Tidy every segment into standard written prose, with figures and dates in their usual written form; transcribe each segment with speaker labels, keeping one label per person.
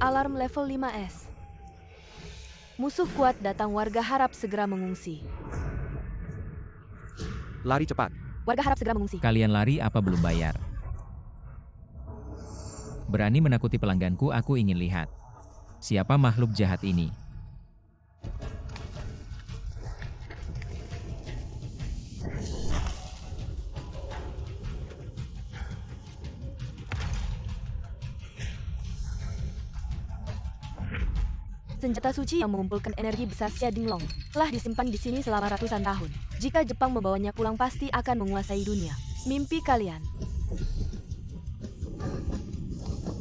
Speaker 1: Alarm level 5S. Musuh kuat datang, warga harap segera mengungsi.
Speaker 2: Lari cepat.
Speaker 1: Warga harap segera mengungsi.
Speaker 3: Kalian lari apa belum bayar? Berani menakuti pelangganku, aku ingin lihat. Siapa makhluk jahat ini?
Speaker 1: Senjata suci yang mengumpulkan energi besar Xia Dinglong telah disimpan di sini selama ratusan tahun. Jika Jepang membawanya pulang, pasti akan menguasai dunia. Mimpi kalian.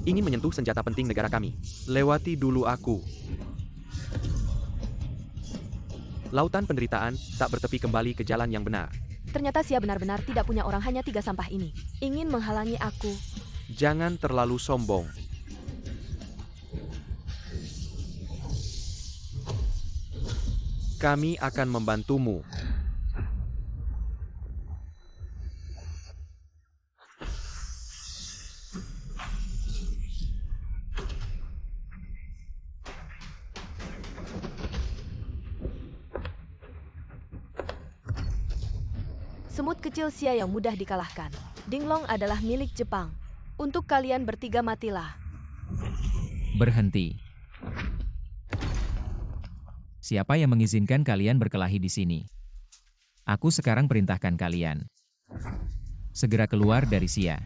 Speaker 2: Ingin menyentuh senjata penting negara kami. Lewati dulu aku. Lautan penderitaan tak bertepi, kembali ke jalan yang benar.
Speaker 1: Ternyata Xia benar-benar tidak punya orang, hanya 3 sampah ini. Ingin menghalangi aku.
Speaker 2: Jangan terlalu sombong. Kami akan membantumu.
Speaker 1: Semut kecil Xia yang mudah dikalahkan. Dinglong adalah milik Jepang. Untuk kalian bertiga, matilah.
Speaker 3: Berhenti. Siapa yang mengizinkan kalian berkelahi di sini? Aku sekarang perintahkan kalian. Segera keluar dari Xia.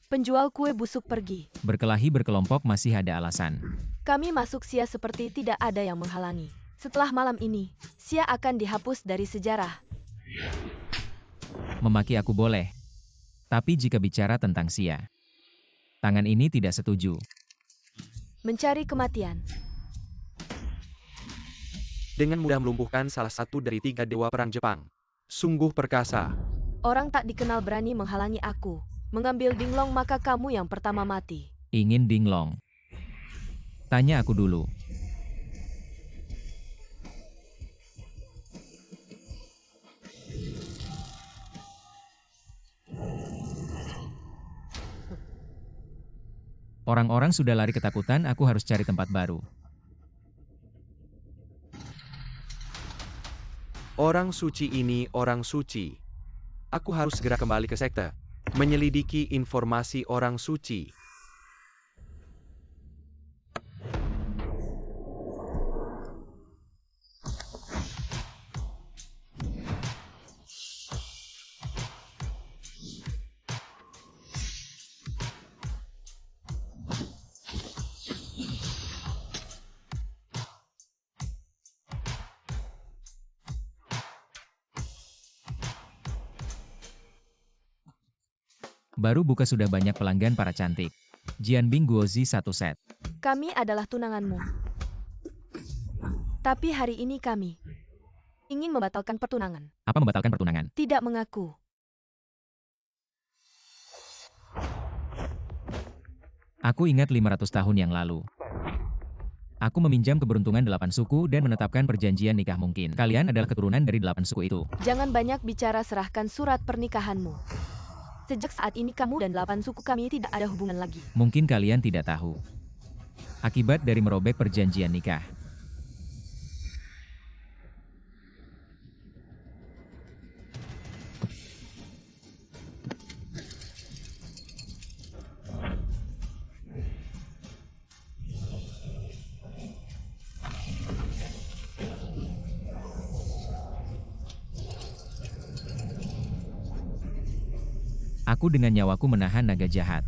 Speaker 1: Penjual kue busuk pergi.
Speaker 3: Berkelahi berkelompok masih ada alasan.
Speaker 1: Kami masuk Xia seperti tidak ada yang menghalangi. Setelah malam ini, Xia akan dihapus dari sejarah.
Speaker 3: Memaki aku boleh. Tapi jika bicara tentang Xia, tangan ini tidak setuju.
Speaker 1: Mencari kematian.
Speaker 2: Dengan mudah melumpuhkan salah satu dari 3 dewa perang Jepang. Sungguh perkasa.
Speaker 1: Orang tak dikenal berani menghalangi aku. Mengambil Dinglong, maka kamu yang pertama mati.
Speaker 3: Ingin Dinglong? Tanya aku dulu. Orang-orang sudah lari ketakutan, aku harus cari tempat baru.
Speaker 2: Orang suci ini orang suci. Aku harus segera kembali ke sekte. Menyelidiki informasi orang suci.
Speaker 3: Baru buka sudah banyak pelanggan para cantik. Jianbing Guozi 1 set.
Speaker 1: Kami adalah tunanganmu. Tapi hari ini kami ingin membatalkan pertunangan.
Speaker 3: Apa membatalkan pertunangan?
Speaker 1: Tidak mengaku.
Speaker 3: Aku ingat 500 tahun yang lalu. Aku meminjam keberuntungan 8 suku dan menetapkan perjanjian nikah mungkin. Kalian adalah keturunan dari 8 suku itu.
Speaker 1: Jangan banyak bicara, serahkan surat pernikahanmu. Sejak saat ini kamu dan 8 suku kami tidak ada hubungan lagi.
Speaker 3: Mungkin kalian tidak tahu. Akibat dari merobek perjanjian nikah. Aku dengan nyawaku menahan naga jahat.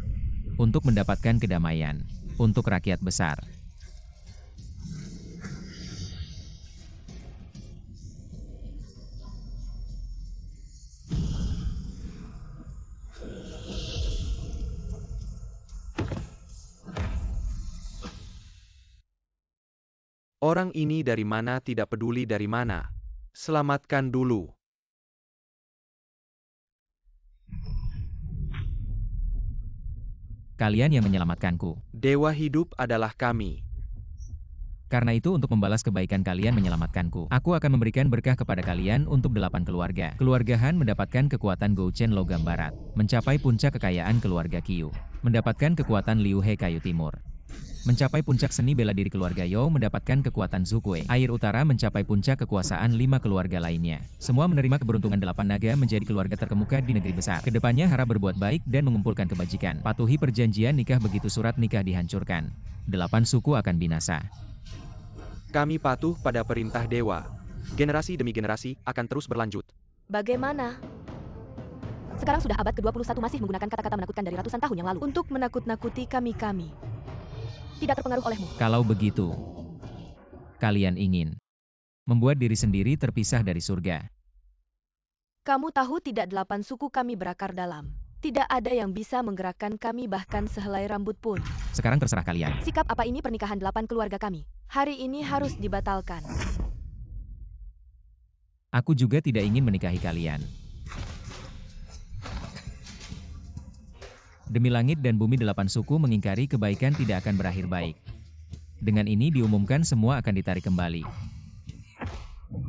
Speaker 3: Untuk mendapatkan kedamaian. Untuk rakyat besar.
Speaker 2: Orang ini dari mana, tidak peduli dari mana. Selamatkan dulu.
Speaker 3: Kalian yang menyelamatkanku.
Speaker 2: Dewa hidup adalah kami.
Speaker 3: Karena itu untuk membalas kebaikan kalian menyelamatkanku, aku akan memberikan berkah kepada kalian untuk 8 keluarga. Keluarga Han mendapatkan kekuatan Gouchen logam barat, mencapai puncak kekayaan keluarga Qiu, mendapatkan kekuatan Liu He kayu timur. Mencapai puncak seni bela diri keluarga You mendapatkan kekuatan Zukue. Air Utara mencapai puncak kekuasaan 5 keluarga lainnya. Semua menerima keberuntungan 8 naga menjadi keluarga terkemuka di negeri besar. Kedepannya harap berbuat baik dan mengumpulkan kebajikan. Patuhi perjanjian nikah begitu surat nikah dihancurkan. 8 suku akan binasa.
Speaker 2: Kami patuh pada perintah dewa. Generasi demi generasi akan terus berlanjut.
Speaker 1: Bagaimana? Sekarang sudah abad ke-21 masih menggunakan kata-kata menakutkan dari ratusan tahun yang lalu untuk menakut-nakuti kami. Tidak terpengaruh olehmu.
Speaker 3: Kalau begitu, kalian ingin membuat diri sendiri terpisah dari surga.
Speaker 1: Kamu tahu tidak 8 suku kami berakar dalam. Tidak ada yang bisa menggerakkan kami bahkan sehelai rambut pun.
Speaker 3: Sekarang terserah kalian.
Speaker 1: Sikap apa ini pernikahan 8 keluarga kami? Hari ini harus dibatalkan.
Speaker 3: Aku juga tidak ingin menikahi kalian. Demi langit dan bumi 8 suku mengingkari kebaikan tidak akan berakhir baik. Dengan ini diumumkan semua akan ditarik kembali.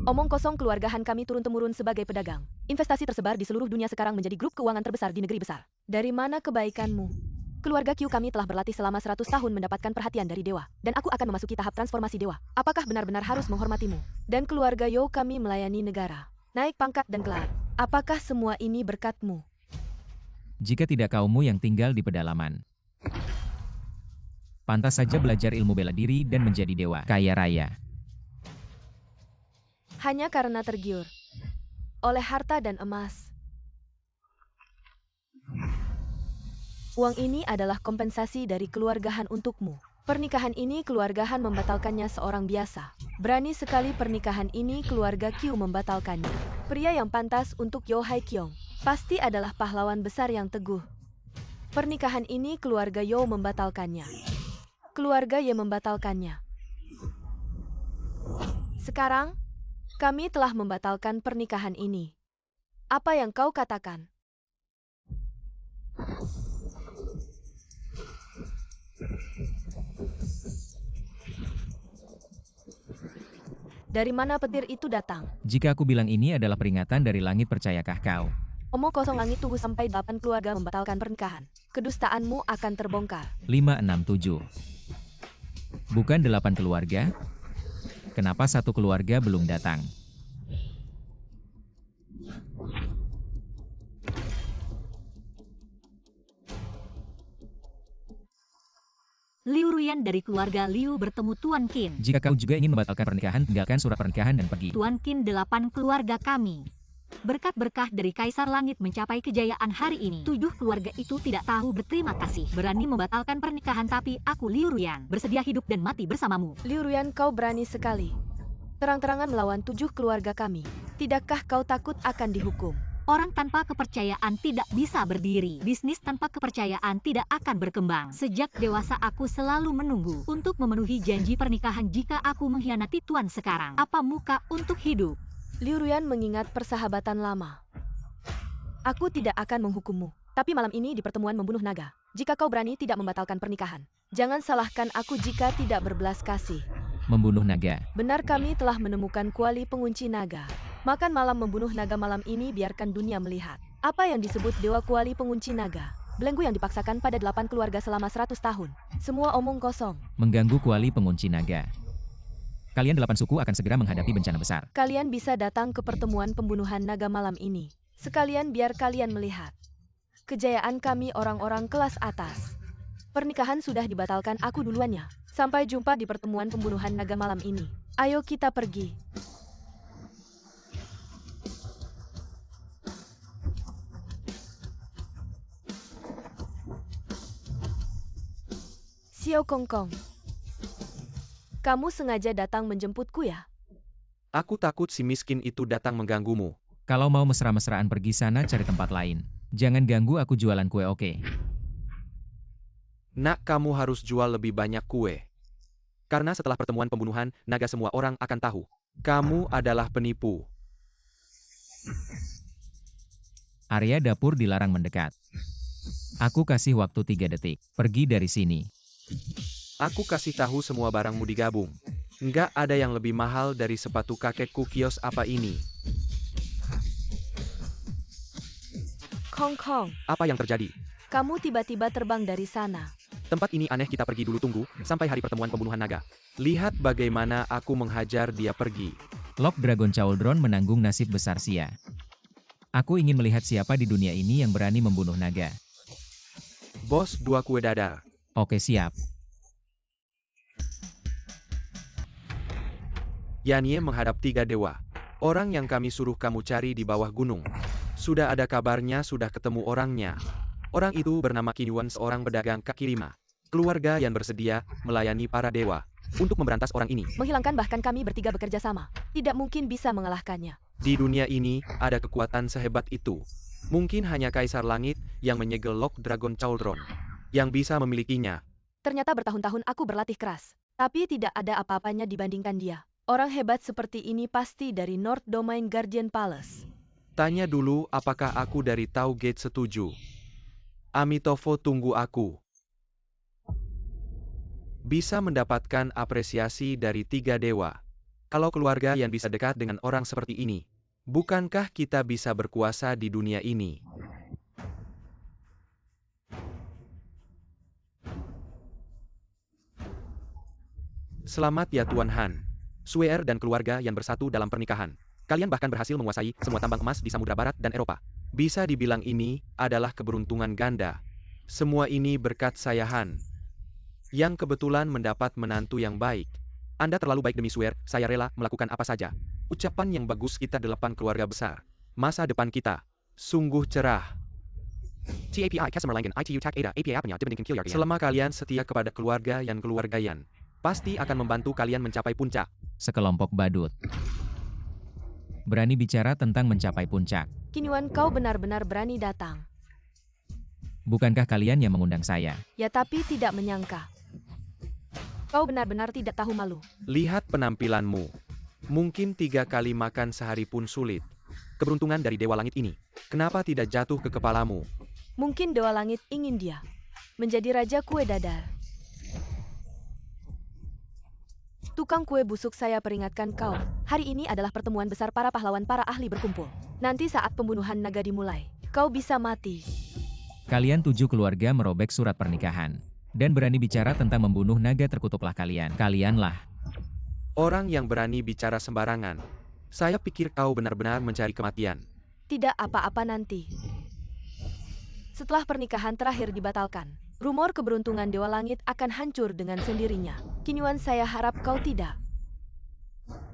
Speaker 1: Omong kosong, keluarga Han kami turun-temurun sebagai pedagang. Investasi tersebar di seluruh dunia sekarang menjadi grup keuangan terbesar di negeri besar. Dari mana kebaikanmu? Keluarga Q kami telah berlatih selama 100 tahun mendapatkan perhatian dari dewa. Dan aku akan memasuki tahap transformasi dewa. Apakah benar-benar harus menghormatimu? Dan keluarga Yo kami melayani negara. Naik pangkat dan gelar. Apakah semua ini berkatmu?
Speaker 3: Jika tidak kaummu yang tinggal di pedalaman. Pantas saja belajar ilmu bela diri dan menjadi dewa kaya raya.
Speaker 1: Hanya karena tergiur oleh harta dan emas. Uang ini adalah kompensasi dari keluarga Han untukmu. Pernikahan ini keluarga Han membatalkannya seorang biasa. Berani sekali pernikahan ini keluarga Q membatalkannya. Pria yang pantas untuk Yo Hai Kyong pasti adalah pahlawan besar yang teguh. Pernikahan ini keluarga Yo membatalkannya. Keluarga Ye membatalkannya. Sekarang, kami telah membatalkan pernikahan ini. Apa yang kau katakan? Dari mana petir itu datang?
Speaker 3: Jika aku bilang ini adalah peringatan dari langit, percayakah kau?
Speaker 1: Omong kosong, langit tunggu sampai 8 keluarga membatalkan pernikahan. Kedustaanmu akan terbongkar.
Speaker 3: 567. Bukan 8 keluarga? Kenapa 1 keluarga belum datang?
Speaker 4: Liu Ruyan dari keluarga Liu bertemu Tuan Qin.
Speaker 3: Jika kau juga ingin membatalkan pernikahan, tinggalkan surat pernikahan dan pergi.
Speaker 4: Tuan Qin, 8 keluarga kami. Berkat berkah dari Kaisar Langit mencapai kejayaan hari ini. 7 keluarga itu tidak tahu berterima kasih. Berani membatalkan pernikahan, tapi aku Liu Ruyan bersedia hidup dan mati bersamamu.
Speaker 1: Liu Ruyan, kau berani sekali. Terang-terangan melawan 7 keluarga kami. Tidakkah kau takut akan dihukum?
Speaker 4: Orang tanpa kepercayaan tidak bisa berdiri. Bisnis tanpa kepercayaan tidak akan berkembang. Sejak dewasa aku selalu menunggu untuk memenuhi janji pernikahan. Jika aku mengkhianati Tuan sekarang, apa muka untuk hidup?
Speaker 1: Liu Ruyan mengingat persahabatan lama. Aku tidak akan menghukummu. Tapi malam ini di pertemuan membunuh naga. Jika kau berani tidak membatalkan pernikahan, jangan salahkan aku jika tidak berbelas kasih.
Speaker 3: Membunuh naga.
Speaker 1: Benar, kami telah menemukan kuali pengunci naga. Makan malam membunuh naga malam ini, biarkan dunia melihat. Apa yang disebut dewa kuali pengunci naga? Belenggu yang dipaksakan pada 8 keluarga selama 100 tahun. Semua omong kosong.
Speaker 3: Mengganggu kuali pengunci naga. Kalian 8 suku akan segera menghadapi bencana besar.
Speaker 1: Kalian bisa datang ke pertemuan pembunuhan naga malam ini. Sekalian biar kalian melihat kejayaan kami orang-orang kelas atas. Pernikahan sudah dibatalkan, aku duluannya. Sampai jumpa di pertemuan pembunuhan naga malam ini. Ayo kita pergi. Xiao Kongkong, kamu sengaja datang menjemputku ya?
Speaker 2: Aku takut si miskin itu datang mengganggumu.
Speaker 3: Kalau mau mesra-mesraan pergi sana cari tempat lain. Jangan ganggu aku jualan kue, oke?
Speaker 2: Nak, kamu harus jual lebih banyak kue. Karena setelah pertemuan pembunuhan naga semua orang akan tahu. Kamu adalah penipu.
Speaker 3: Area dapur dilarang mendekat. Aku kasih waktu 3 detik. Pergi dari sini.
Speaker 2: Aku kasih tahu semua barangmu digabung. Nggak ada yang lebih mahal dari sepatu kakekku. Kios apa ini?
Speaker 1: Kongkong,
Speaker 2: Apa yang terjadi?
Speaker 1: kamu tiba-tiba terbang dari sana.
Speaker 2: Tempat ini aneh, kita pergi dulu, tunggu sampai hari pertemuan pembunuhan naga. Lihat bagaimana aku menghajar dia pergi.
Speaker 3: Lord Dragon Cauldron menanggung nasib besar Sia. Aku ingin melihat siapa di dunia ini yang berani membunuh naga.
Speaker 2: Bos, 2 kue dadar.
Speaker 3: Oke, siap.
Speaker 2: Yanie menghadap 3 dewa. Orang yang kami suruh kamu cari di bawah gunung. Sudah ada kabarnya, sudah ketemu orangnya. Orang itu bernama Kinyuan, seorang pedagang kaki lima. Keluarga yang bersedia melayani para dewa untuk memberantas orang ini.
Speaker 1: Menghilangkan, bahkan kami bertiga bekerja sama. Tidak mungkin bisa mengalahkannya.
Speaker 2: Di dunia ini ada kekuatan sehebat itu. Mungkin hanya Kaisar Langit yang menyegel Lord Dragon Cauldron yang bisa memilikinya.
Speaker 1: Ternyata bertahun-tahun aku berlatih keras. Tapi tidak ada apa-apanya dibandingkan dia. Orang hebat seperti ini pasti dari North Domain Guardian Palace.
Speaker 2: Tanya dulu apakah aku dari Tau Gate setuju. Amitofo, tunggu aku. Bisa mendapatkan apresiasi dari 3 dewa. Kalau keluarga yang bisa dekat dengan orang seperti ini, bukankah kita bisa berkuasa di dunia ini? Selamat ya Tuan Han. Suer dan keluarga yang bersatu dalam pernikahan. Kalian bahkan berhasil menguasai semua tambang emas di Samudra Barat dan Eropa. Bisa dibilang ini adalah keberuntungan ganda. Semua ini berkat saya Han, yang kebetulan mendapat menantu yang baik. Anda terlalu baik demi Suer, saya rela melakukan apa saja. Ucapan yang bagus, kita 8 keluarga besar. Masa depan kita sungguh cerah. TAPI Customer Langan ITU TAC ADA API apanya dibandingkan Kilyardian. Selama kalian setia kepada keluarga yang keluargayan, pasti akan membantu kalian mencapai puncak.
Speaker 3: Sekelompok badut berani bicara tentang mencapai puncak.
Speaker 1: Kinyuan, kau benar-benar berani datang.
Speaker 3: Bukankah kalian yang mengundang saya?
Speaker 1: Ya, tapi tidak menyangka. Kau benar-benar tidak tahu malu.
Speaker 2: Lihat penampilanmu. Mungkin 3 kali makan sehari pun sulit. Keberuntungan dari Dewa Langit ini, kenapa tidak jatuh ke kepalamu?
Speaker 1: Mungkin Dewa Langit ingin dia menjadi Raja Kue Dadar. Tukang kue busuk, saya peringatkan kau. Hari ini adalah pertemuan besar para pahlawan, para ahli berkumpul. Nanti saat pembunuhan naga dimulai, kau bisa mati.
Speaker 3: Kalian 7 keluarga merobek surat pernikahan. Dan berani bicara tentang membunuh naga, terkutuklah kalian. Kalianlah
Speaker 2: orang yang berani bicara sembarangan. Saya pikir kau benar-benar mencari kematian.
Speaker 1: Tidak apa-apa nanti. Setelah pernikahan terakhir dibatalkan, rumor keberuntungan Dewa Langit akan hancur dengan sendirinya. Kinyuan, saya harap kau tidak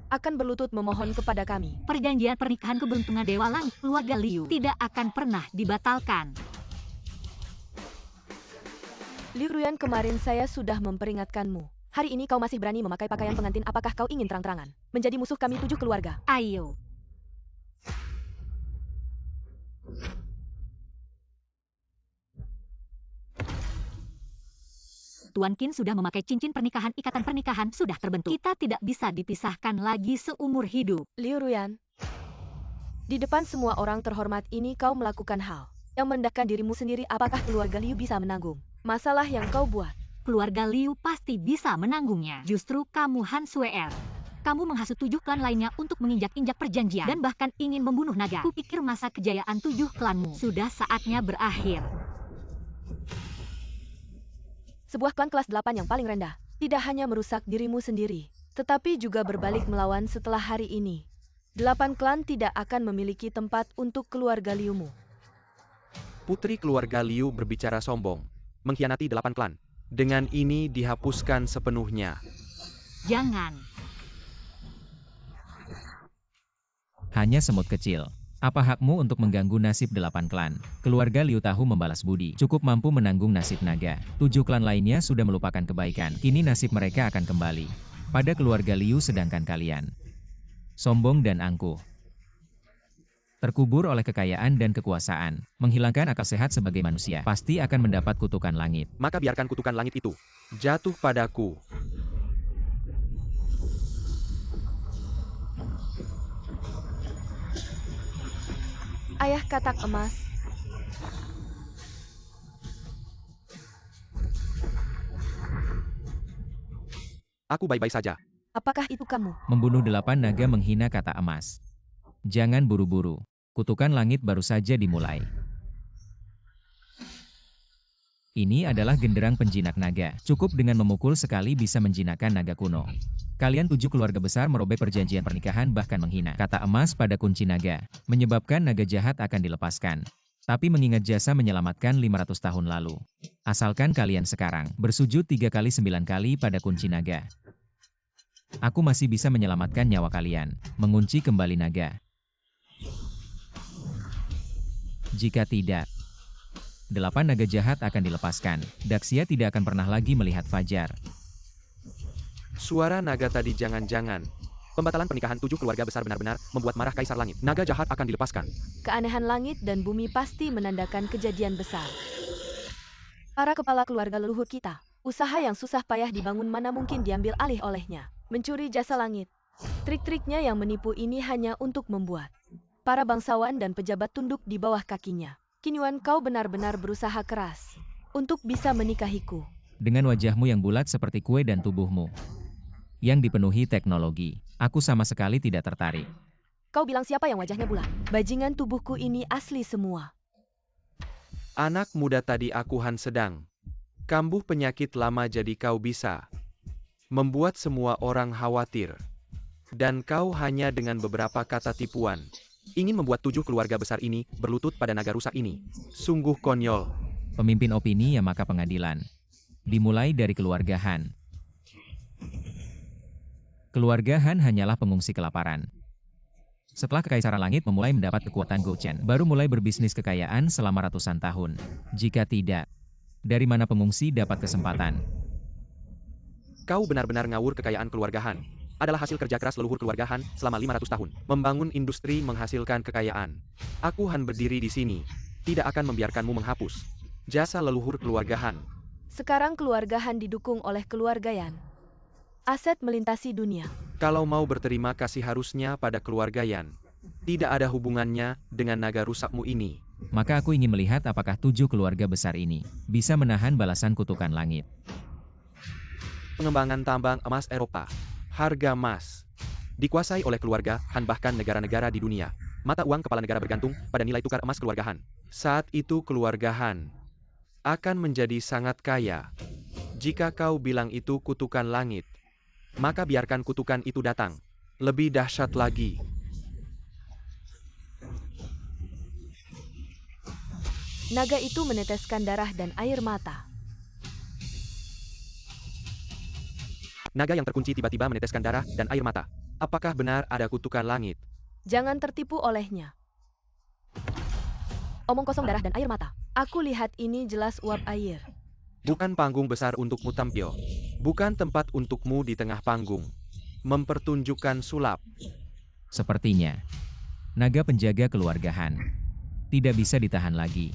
Speaker 1: akan berlutut memohon kepada kami.
Speaker 4: Perjanjian pernikahan keberuntungan Dewa Langit keluarga Liu tidak akan pernah dibatalkan.
Speaker 1: Liu Ruyan, kemarin saya sudah memperingatkanmu. Hari ini kau masih berani memakai pakaian pengantin. Apakah kau ingin terang-terangan menjadi musuh kami 7 keluarga?
Speaker 4: Ayo. Tuan Qin sudah memakai cincin pernikahan, ikatan pernikahan sudah terbentuk. Kita tidak bisa dipisahkan lagi seumur hidup.
Speaker 1: Liu Ruyan, di depan semua orang terhormat ini kau melakukan hal yang merendahkan dirimu sendiri. Apakah keluarga Liu bisa menanggung masalah yang kau buat?
Speaker 4: Keluarga Liu pasti bisa menanggungnya. Justru kamu Han Suer. Kamu menghasut 7 klan lainnya untuk menginjak-injak perjanjian dan bahkan ingin membunuh naga. Kupikir masa kejayaan 7 klanmu sudah saatnya berakhir.
Speaker 1: Sebuah klan kelas 8 yang paling rendah tidak hanya merusak dirimu sendiri, tetapi juga berbalik melawan. Setelah hari ini, 8 klan tidak akan memiliki tempat untuk keluarga Liumu.
Speaker 2: Putri keluarga Liu berbicara sombong, mengkhianati 8 klan. Dengan ini dihapuskan sepenuhnya.
Speaker 4: Jangan.
Speaker 3: hanya semut kecil. Apa hakmu untuk mengganggu nasib 8 klan? Keluarga Liu Tahu membalas budi. Cukup mampu menanggung nasib naga. 7 klan lainnya sudah melupakan kebaikan. Kini nasib mereka akan kembali pada keluarga Liu, sedangkan kalian sombong dan angkuh, terkubur oleh kekayaan dan kekuasaan, menghilangkan akal sehat sebagai manusia, pasti akan mendapat kutukan langit.
Speaker 2: Maka biarkan kutukan langit itu jatuh padaku.
Speaker 1: Ayah katak emas.
Speaker 2: Aku baik-baik saja.
Speaker 1: Apakah itu kamu?
Speaker 3: Membunuh 8 naga, menghina kata emas. Jangan buru-buru. Kutukan langit baru saja dimulai. Ini adalah genderang penjinak naga. Cukup dengan memukul sekali bisa menjinakkan naga kuno. Kalian 7 keluarga besar merobek perjanjian pernikahan bahkan menghina kata emas pada kunci naga. Menyebabkan naga jahat akan dilepaskan. Tapi mengingat jasa menyelamatkan 500 tahun lalu. Asalkan kalian sekarang bersujud 3 kali 9 kali pada kunci naga. Aku masih bisa menyelamatkan nyawa kalian. Mengunci kembali naga. Jika tidak, 8 naga jahat akan dilepaskan. Daxia tidak akan pernah lagi melihat fajar.
Speaker 2: Suara naga tadi jangan-jangan. Pembatalan pernikahan 7 keluarga besar benar-benar membuat marah Kaisar Langit. Naga jahat akan dilepaskan.
Speaker 1: Keanehan langit dan bumi pasti menandakan kejadian besar. Para kepala keluarga leluhur kita, usaha yang susah payah dibangun mana mungkin diambil alih olehnya. Mencuri jasa langit. Trik-triknya yang menipu ini hanya untuk membuat para bangsawan dan pejabat tunduk di bawah kakinya. Kinyuan, kau benar-benar berusaha keras untuk bisa menikahiku.
Speaker 3: Dengan wajahmu yang bulat seperti kue dan tubuhmu yang dipenuhi teknologi, aku sama sekali tidak tertarik.
Speaker 1: Kau bilang siapa yang wajahnya bulat? Bajingan, tubuhku ini asli semua.
Speaker 2: Anak muda tadi akuhan sedang kambuh penyakit lama jadi kau bisa membuat semua orang khawatir. Dan kau hanya dengan beberapa kata tipuan ingin membuat 7 keluarga besar ini berlutut pada naga rusak ini. Sungguh konyol.
Speaker 3: Pemimpin opini yang maka pengadilan. Dimulai dari keluarga Han. Keluarga Han hanyalah pengungsi kelaparan. Setelah Kekaisaran Langit memulai mendapat kekuatan Gochen, baru mulai berbisnis kekayaan selama ratusan tahun. Jika tidak, dari mana pengungsi dapat kesempatan?
Speaker 2: Kau benar-benar ngawur. Kekayaan keluarga Han adalah hasil kerja keras leluhur keluarga Han selama 500 tahun. Membangun industri menghasilkan kekayaan. Aku Han berdiri di sini, tidak akan membiarkanmu menghapus jasa leluhur keluarga Han.
Speaker 1: Sekarang keluarga Han didukung oleh keluarga Yan. Aset melintasi dunia.
Speaker 2: Kalau mau berterima kasih harusnya pada keluarga Yan. Tidak ada hubungannya dengan naga rusakmu ini.
Speaker 3: Maka aku ingin melihat apakah 7 keluarga besar ini bisa menahan balasan kutukan langit.
Speaker 2: Pengembangan tambang emas Eropa. Harga emas dikuasai oleh keluarga Han, bahkan negara-negara di dunia. Mata uang kepala negara bergantung pada nilai tukar emas keluarga Han. Saat itu keluarga Han akan menjadi sangat kaya. Jika kau bilang itu kutukan langit, maka biarkan kutukan itu datang. Lebih dahsyat lagi.
Speaker 1: Naga itu meneteskan darah dan air mata.
Speaker 2: Naga yang terkunci tiba-tiba meneteskan darah dan air mata. Apakah benar ada kutukan langit?
Speaker 1: Jangan tertipu olehnya. Omong kosong, darah dan air mata. Aku lihat ini jelas uap air.
Speaker 2: Bukan panggung besar untukmu tampil. Bukan tempat untukmu di tengah panggung mempertunjukkan sulap.
Speaker 3: Sepertinya, naga penjaga keluarga Han tidak bisa ditahan lagi.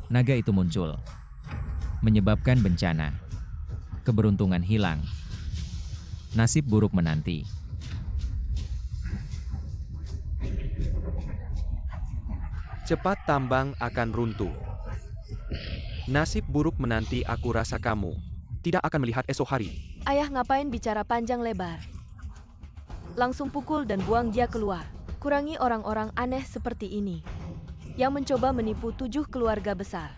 Speaker 3: Naga itu muncul, menyebabkan bencana, keberuntungan hilang, nasib buruk menanti.
Speaker 2: Cepat tambang akan runtuh. Nasib buruk menanti. Aku rasa kamu tidak akan melihat esok hari.
Speaker 1: Ayah, ngapain bicara panjang lebar? Langsung pukul dan buang dia keluar. Kurangi orang-orang aneh seperti ini yang mencoba menipu 7 keluarga besar.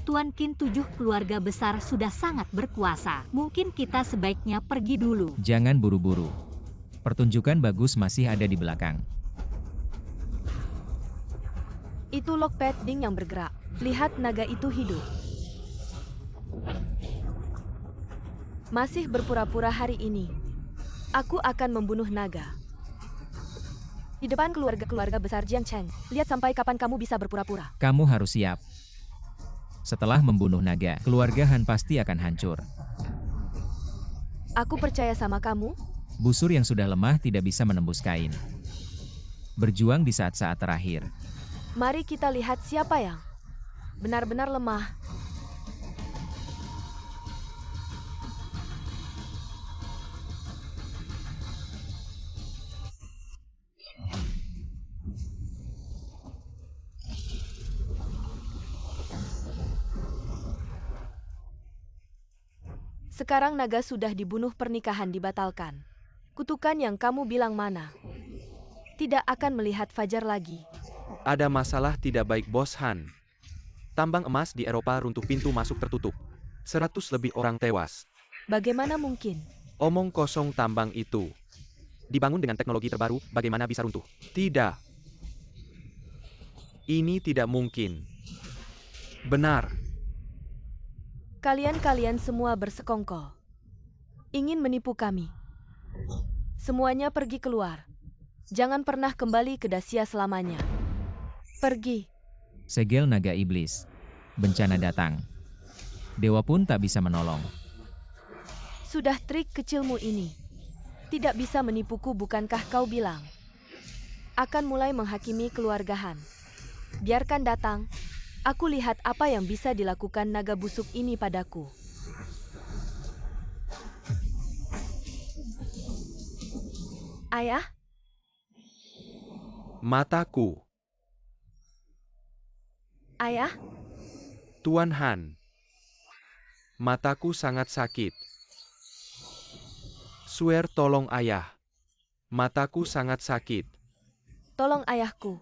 Speaker 4: Tuan Qin, 7 keluarga besar sudah sangat berkuasa. Mungkin kita sebaiknya pergi dulu.
Speaker 3: Jangan buru-buru. Pertunjukan bagus masih ada di belakang.
Speaker 1: Itu Lockpad Ding yang bergerak. Lihat, naga itu hidup. Masih berpura-pura hari ini. Aku akan membunuh naga. Di depan keluarga-keluarga besar Jiang Cheng. Lihat sampai kapan kamu bisa berpura-pura.
Speaker 3: Kamu harus siap. Setelah membunuh naga, keluarga Han pasti akan hancur.
Speaker 1: Aku percaya sama kamu.
Speaker 3: Busur yang sudah lemah tidak bisa menembus kain. Berjuang di saat-saat terakhir.
Speaker 1: Mari kita lihat siapa yang benar-benar lemah. Sekarang naga sudah dibunuh, pernikahan dibatalkan. Kutukan yang kamu bilang mana? Tidak akan melihat fajar lagi.
Speaker 2: Ada masalah tidak baik, Bos Han. Tambang emas di Eropa runtuh, pintu masuk tertutup. 100 lebih orang tewas.
Speaker 1: Bagaimana mungkin?
Speaker 2: Omong kosong, tambang itu dibangun dengan teknologi terbaru, bagaimana bisa runtuh? Tidak. Ini tidak mungkin. Benar.
Speaker 1: Kalian semua bersekongkol. Ingin menipu kami. Semuanya pergi keluar. Jangan pernah kembali ke Dacia selamanya. Pergi.
Speaker 3: Segel naga iblis. Bencana datang. Dewa pun tak bisa menolong.
Speaker 1: Sudah, trik kecilmu ini tidak bisa menipuku, bukankah kau bilang akan mulai menghakimi keluarga Han? Biarkan datang. Aku lihat apa yang bisa dilakukan naga busuk ini padaku. Ayah?
Speaker 2: Mataku.
Speaker 1: Ayah?
Speaker 2: Tuan Han. Mataku sangat sakit. Swear, tolong ayah. Mataku sangat sakit.
Speaker 1: Tolong ayahku.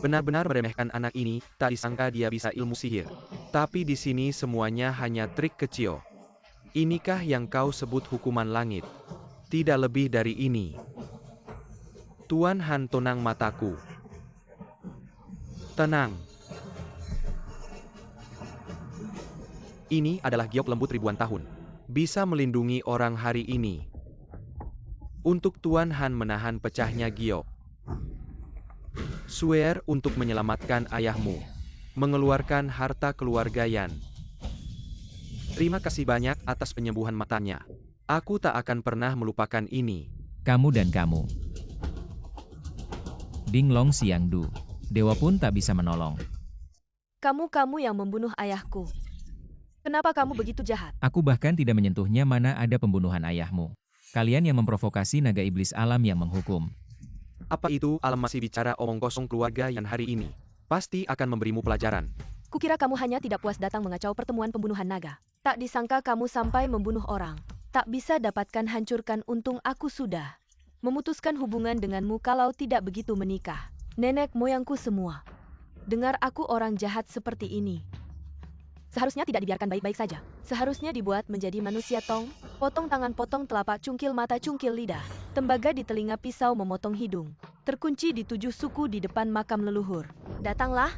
Speaker 2: Benar-benar meremehkan anak ini, tak disangka dia bisa ilmu sihir. Tapi di sini semuanya hanya trik kecil. Inikah yang kau sebut hukuman langit? Tidak lebih dari ini. Tuan Han, tenang mataku. Tenang. Ini adalah giok lembut ribuan tahun. Bisa melindungi orang hari ini. Untuk Tuan Han menahan pecahnya giok. Swear untuk menyelamatkan ayahmu. Mengeluarkan harta keluarga Yan. Terima kasih banyak atas penyembuhan matanya. Aku tak akan pernah melupakan ini.
Speaker 3: Kamu dan kamu. Ding Long Siang Du. Dewa pun tak bisa menolong.
Speaker 1: Kamu yang membunuh ayahku. Kenapa kamu begitu jahat?
Speaker 3: Aku bahkan tidak menyentuhnya, mana ada pembunuhan ayahmu. Kalian yang memprovokasi naga iblis alam yang menghukum.
Speaker 2: Apa itu? Alam masih bicara omong kosong, keluarga Yan hari ini pasti akan memberimu pelajaran.
Speaker 1: Kukira kamu hanya tidak puas datang mengacau pertemuan pembunuhan naga. Tak disangka kamu sampai membunuh orang. Tak bisa dapatkan, hancurkan. Untung aku sudah memutuskan hubungan denganmu kalau tidak begitu menikah. Nenek moyangku semua. Dengar aku orang jahat seperti ini. Seharusnya tidak dibiarkan baik-baik saja. Seharusnya dibuat menjadi manusia, Tong. Potong tangan, potong telapak, cungkil mata, cungkil lidah. Tembaga di telinga, pisau memotong hidung. Terkunci di 7 suku di depan makam leluhur. Datanglah.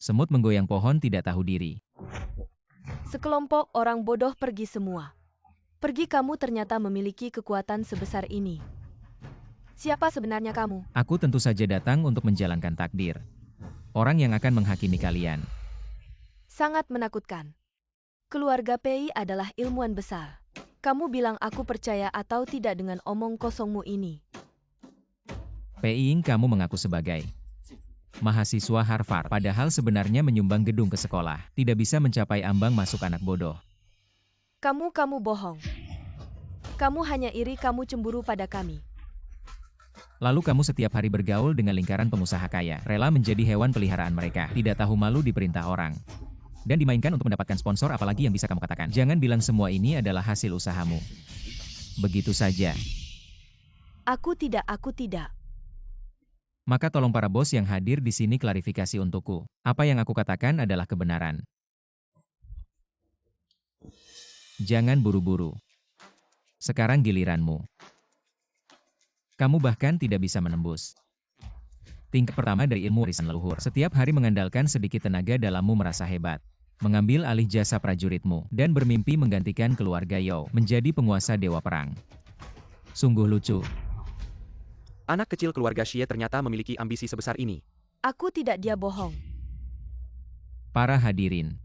Speaker 3: Semut menggoyang pohon tidak tahu diri.
Speaker 1: Sekelompok orang bodoh pergi semua. Pergi, kamu ternyata memiliki kekuatan sebesar ini. Siapa sebenarnya kamu?
Speaker 3: Aku tentu saja datang untuk menjalankan takdir. Orang yang akan menghakimi kalian.
Speaker 1: Sangat menakutkan. Keluarga Pei adalah ilmuwan besar. Kamu bilang aku percaya atau tidak dengan omong kosongmu ini?
Speaker 3: Pei Ying, kamu mengaku sebagai mahasiswa Harvard, padahal sebenarnya menyumbang gedung ke sekolah. Tidak bisa mencapai ambang masuk, anak bodoh.
Speaker 1: Kamu bohong. Kamu hanya iri, kamu cemburu pada kami.
Speaker 3: Lalu kamu setiap hari bergaul dengan lingkaran pengusaha kaya, rela menjadi hewan peliharaan mereka, tidak tahu malu diperintah orang. Dan dimainkan untuk mendapatkan sponsor, apalagi yang bisa kamu katakan. Jangan bilang semua ini adalah hasil usahamu. Begitu saja.
Speaker 1: Aku tidak.
Speaker 3: Maka tolong para bos yang hadir di sini klarifikasi untukku. Apa yang aku katakan adalah kebenaran. Jangan buru-buru. Sekarang giliranmu. Kamu bahkan tidak bisa menembus tingkat pertama dari ilmu warisan leluhur. Setiap hari mengandalkan sedikit tenaga dalammu merasa hebat. Mengambil alih jasa prajuritmu, dan bermimpi menggantikan keluarga Yao menjadi penguasa dewa perang. Sungguh lucu.
Speaker 2: Anak kecil keluarga Xie ternyata memiliki ambisi sebesar ini.
Speaker 1: Aku tidak, dia bohong.
Speaker 3: Para hadirin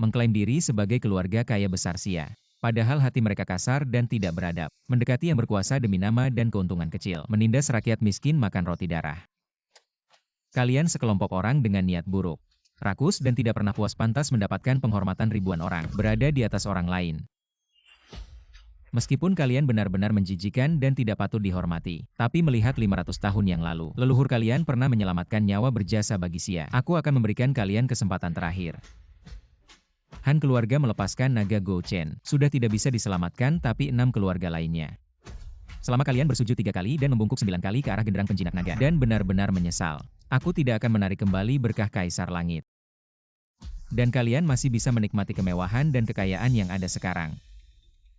Speaker 3: mengklaim diri sebagai keluarga kaya besar Xia. Padahal hati mereka kasar dan tidak beradab. Mendekati yang berkuasa demi nama dan keuntungan kecil. Menindas rakyat miskin makan roti darah. Kalian sekelompok orang dengan niat buruk. Rakus dan tidak pernah puas, pantas mendapatkan penghormatan ribuan orang. Berada di atas orang lain. Meskipun kalian benar-benar menjijikan dan tidak patut dihormati, tapi melihat 500 tahun yang lalu, leluhur kalian pernah menyelamatkan nyawa berjasa bagi Xia. Aku akan memberikan kalian kesempatan terakhir. Han keluarga melepaskan naga Gou Chen. Sudah tidak bisa diselamatkan tapi 6 keluarga lainnya. Selama kalian bersujud 3 kali dan membungkuk 9 kali ke arah genderang penjinak naga, dan benar-benar menyesal, aku tidak akan menarik kembali berkah Kaisar Langit. Dan kalian masih bisa menikmati kemewahan dan kekayaan yang ada sekarang.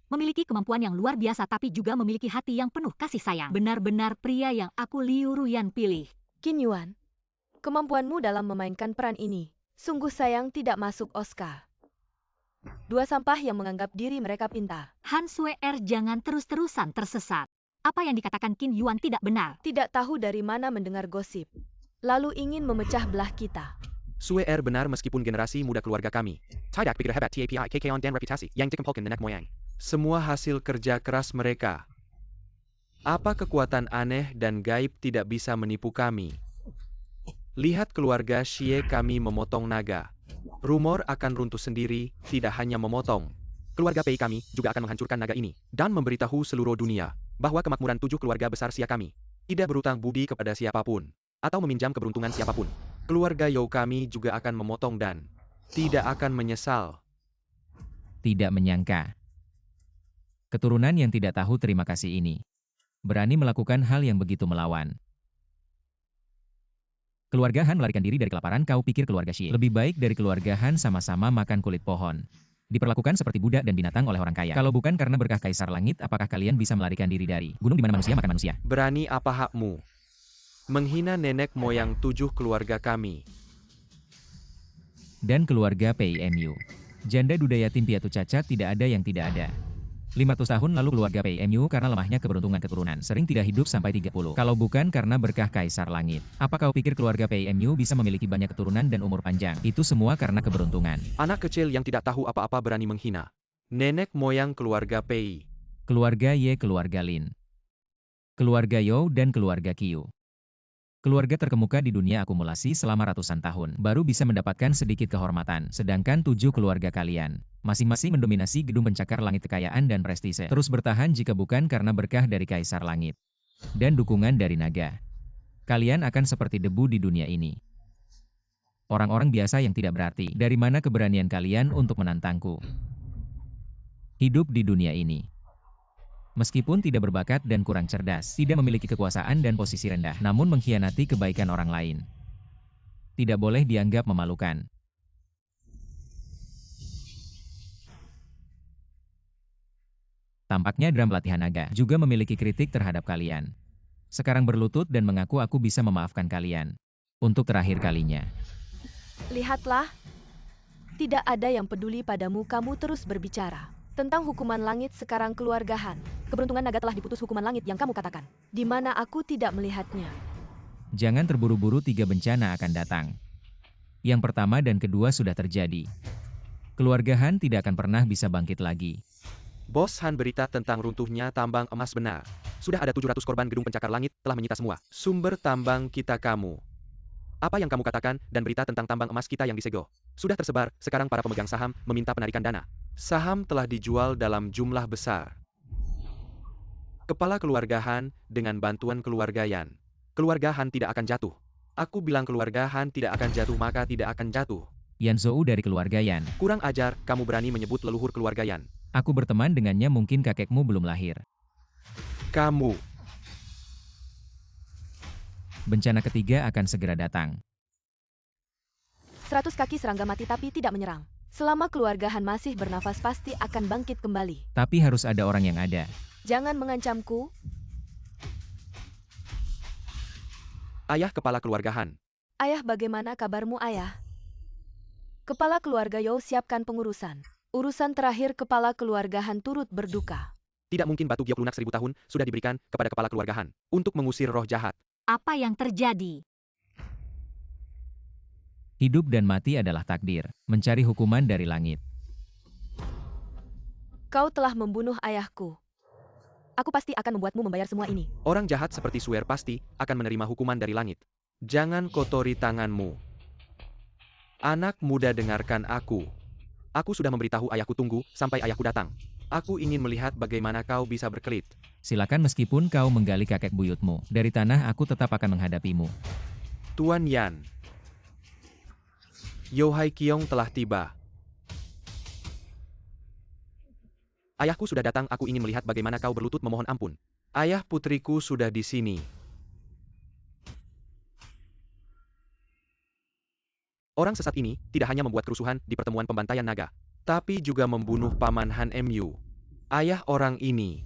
Speaker 4: Memiliki kemampuan yang luar biasa tapi juga memiliki hati yang penuh kasih sayang. Benar-benar pria yang aku Liu Ruyan pilih.
Speaker 1: Qin Yuan, kemampuanmu dalam memainkan peran ini sungguh sayang tidak masuk Oscar. Dua sampah yang menganggap diri mereka pintar.
Speaker 4: Han Sweer jangan terus-terusan tersesat. Apa yang dikatakan Qin Yuan tidak benar.
Speaker 1: Tidak tahu dari mana mendengar gosip, lalu ingin memecah belah kita.
Speaker 2: Sweer benar meskipun generasi muda keluarga kami. Tidak pikir hebat TAPI KKon dan reputasi yang dikumpulkan nenek moyang. Semua hasil kerja keras mereka. Apa kekuatan aneh dan gaib tidak bisa menipu kami? Lihat keluarga Xie kami memotong naga. Rumor akan runtuh sendiri, tidak hanya memotong. Keluarga Pei kami juga akan menghancurkan naga ini, dan memberitahu seluruh dunia, bahwa kemakmuran 7 keluarga besar Xia kami tidak berutang budi kepada siapapun, atau meminjam keberuntungan siapapun. Keluarga You kami juga akan memotong dan tidak akan menyesal.
Speaker 3: Tidak menyangka. Keturunan yang tidak tahu terima kasih ini berani melakukan hal yang begitu melawan. Keluarga Han melarikan diri dari kelaparan. Kau pikir keluarga Xie lebih baik dari keluarga Han sama-sama makan kulit pohon, diperlakukan seperti budak dan binatang oleh orang kaya. Kalau bukan karena berkah Kaisar Langit, apakah kalian bisa melarikan diri dari gunung di mana manusia makan manusia?
Speaker 2: Berani apa hakmu menghina nenek moyang 7 keluarga kami?
Speaker 3: Dan keluarga PIMU. Janda duda yatim piatu cacat tidak ada yang tidak ada. 500 tahun lalu keluarga PIMU karena lemahnya keberuntungan keturunan sering tidak hidup sampai 30. Kalau bukan karena berkah Kaisar Langit. Apa kau pikir keluarga PIMU bisa memiliki banyak keturunan dan umur panjang? Itu semua karena keberuntungan.
Speaker 2: Anak kecil yang tidak tahu apa-apa berani menghina nenek moyang keluarga Pei.
Speaker 3: Keluarga Ye, keluarga Lin. Keluarga You dan keluarga Qiu. Keluarga terkemuka di dunia akumulasi selama ratusan tahun, baru bisa mendapatkan sedikit kehormatan, sedangkan 7 keluarga kalian masing-masing mendominasi gedung pencakar langit kekayaan dan prestise. Terus bertahan jika bukan karena berkah dari Kaisar Langit dan dukungan dari naga. Kalian akan seperti debu di dunia ini. Orang-orang biasa yang tidak berarti. Dari mana keberanian kalian untuk menantangku? Hidup di dunia ini. Meskipun tidak berbakat dan kurang cerdas, tidak memiliki kekuasaan dan posisi rendah, namun mengkhianati kebaikan orang lain, tidak boleh dianggap memalukan. Tampaknya drum pelatihan naga juga memiliki kritik terhadap kalian. Sekarang berlutut dan mengaku aku bisa memaafkan kalian. Untuk terakhir kalinya.
Speaker 1: Lihatlah, tidak ada yang peduli padamu. Kamu terus berbicara tentang hukuman langit. Sekarang keluarga Han, keberuntungan naga telah diputus hukuman langit yang kamu katakan. Di mana aku tidak melihatnya.
Speaker 3: Jangan terburu-buru, 3 bencana akan datang. Yang pertama dan kedua sudah terjadi. Keluarga Han tidak akan pernah bisa bangkit lagi.
Speaker 2: Bos Han, berita tentang runtuhnya tambang emas benar. Sudah ada 700 korban gedung pencakar langit telah menyita semua sumber tambang kita kamu. Apa yang kamu katakan dan berita tentang tambang emas kita yang disegel sudah tersebar. Sekarang para pemegang saham meminta penarikan dana. Saham telah dijual dalam jumlah besar. Kepala keluarga Han dengan bantuan keluarga Yan. Keluarga Han tidak akan jatuh. Aku bilang keluarga Han tidak akan jatuh, maka tidak akan jatuh.
Speaker 3: Yan Zhou dari keluarga Yan.
Speaker 2: Kurang ajar, kamu berani menyebut leluhur keluarga Yan.
Speaker 3: Aku berteman dengannya, mungkin kakekmu belum lahir.
Speaker 2: Kamu.
Speaker 3: Bencana ketiga akan segera datang.
Speaker 1: 100 kaki serangga mati tapi tidak menyerang. Selama keluarga Han masih bernafas pasti akan bangkit kembali.
Speaker 3: Tapi harus ada orang yang ada.
Speaker 1: Jangan mengancamku.
Speaker 2: Ayah kepala keluarga Han.
Speaker 1: Ayah, bagaimana kabarmu ayah? Kepala keluarga You siapkan pengurusan. Urusan terakhir kepala keluarga Han turut berduka.
Speaker 2: Tidak mungkin batu giok lunak 1000 tahun sudah diberikan kepada kepala keluarga Han untuk mengusir roh jahat.
Speaker 4: Apa yang terjadi?
Speaker 3: Hidup dan mati adalah takdir, mencari hukuman dari langit.
Speaker 1: Kau telah membunuh ayahku. Aku pasti akan membuatmu membayar semua ini.
Speaker 2: Orang jahat seperti Sweer pasti akan menerima hukuman dari langit. Jangan kotori tanganmu. Anak muda, dengarkan aku. Aku sudah memberitahu ayahku tunggu sampai ayahku datang. Aku ingin melihat bagaimana kau bisa berkelit.
Speaker 3: Silakan meskipun kau menggali kakek buyutmu. Dari tanah aku tetap akan menghadapimu.
Speaker 2: Tuan Yan. Yo Hai Kiong telah tiba. Ayahku sudah datang, aku ingin melihat bagaimana kau berlutut memohon ampun. Ayah putriku sudah di sini. Orang sesat ini tidak hanya membuat kerusuhan di pertemuan pembantaian naga, tapi juga membunuh Paman Han Mu. Ayah orang ini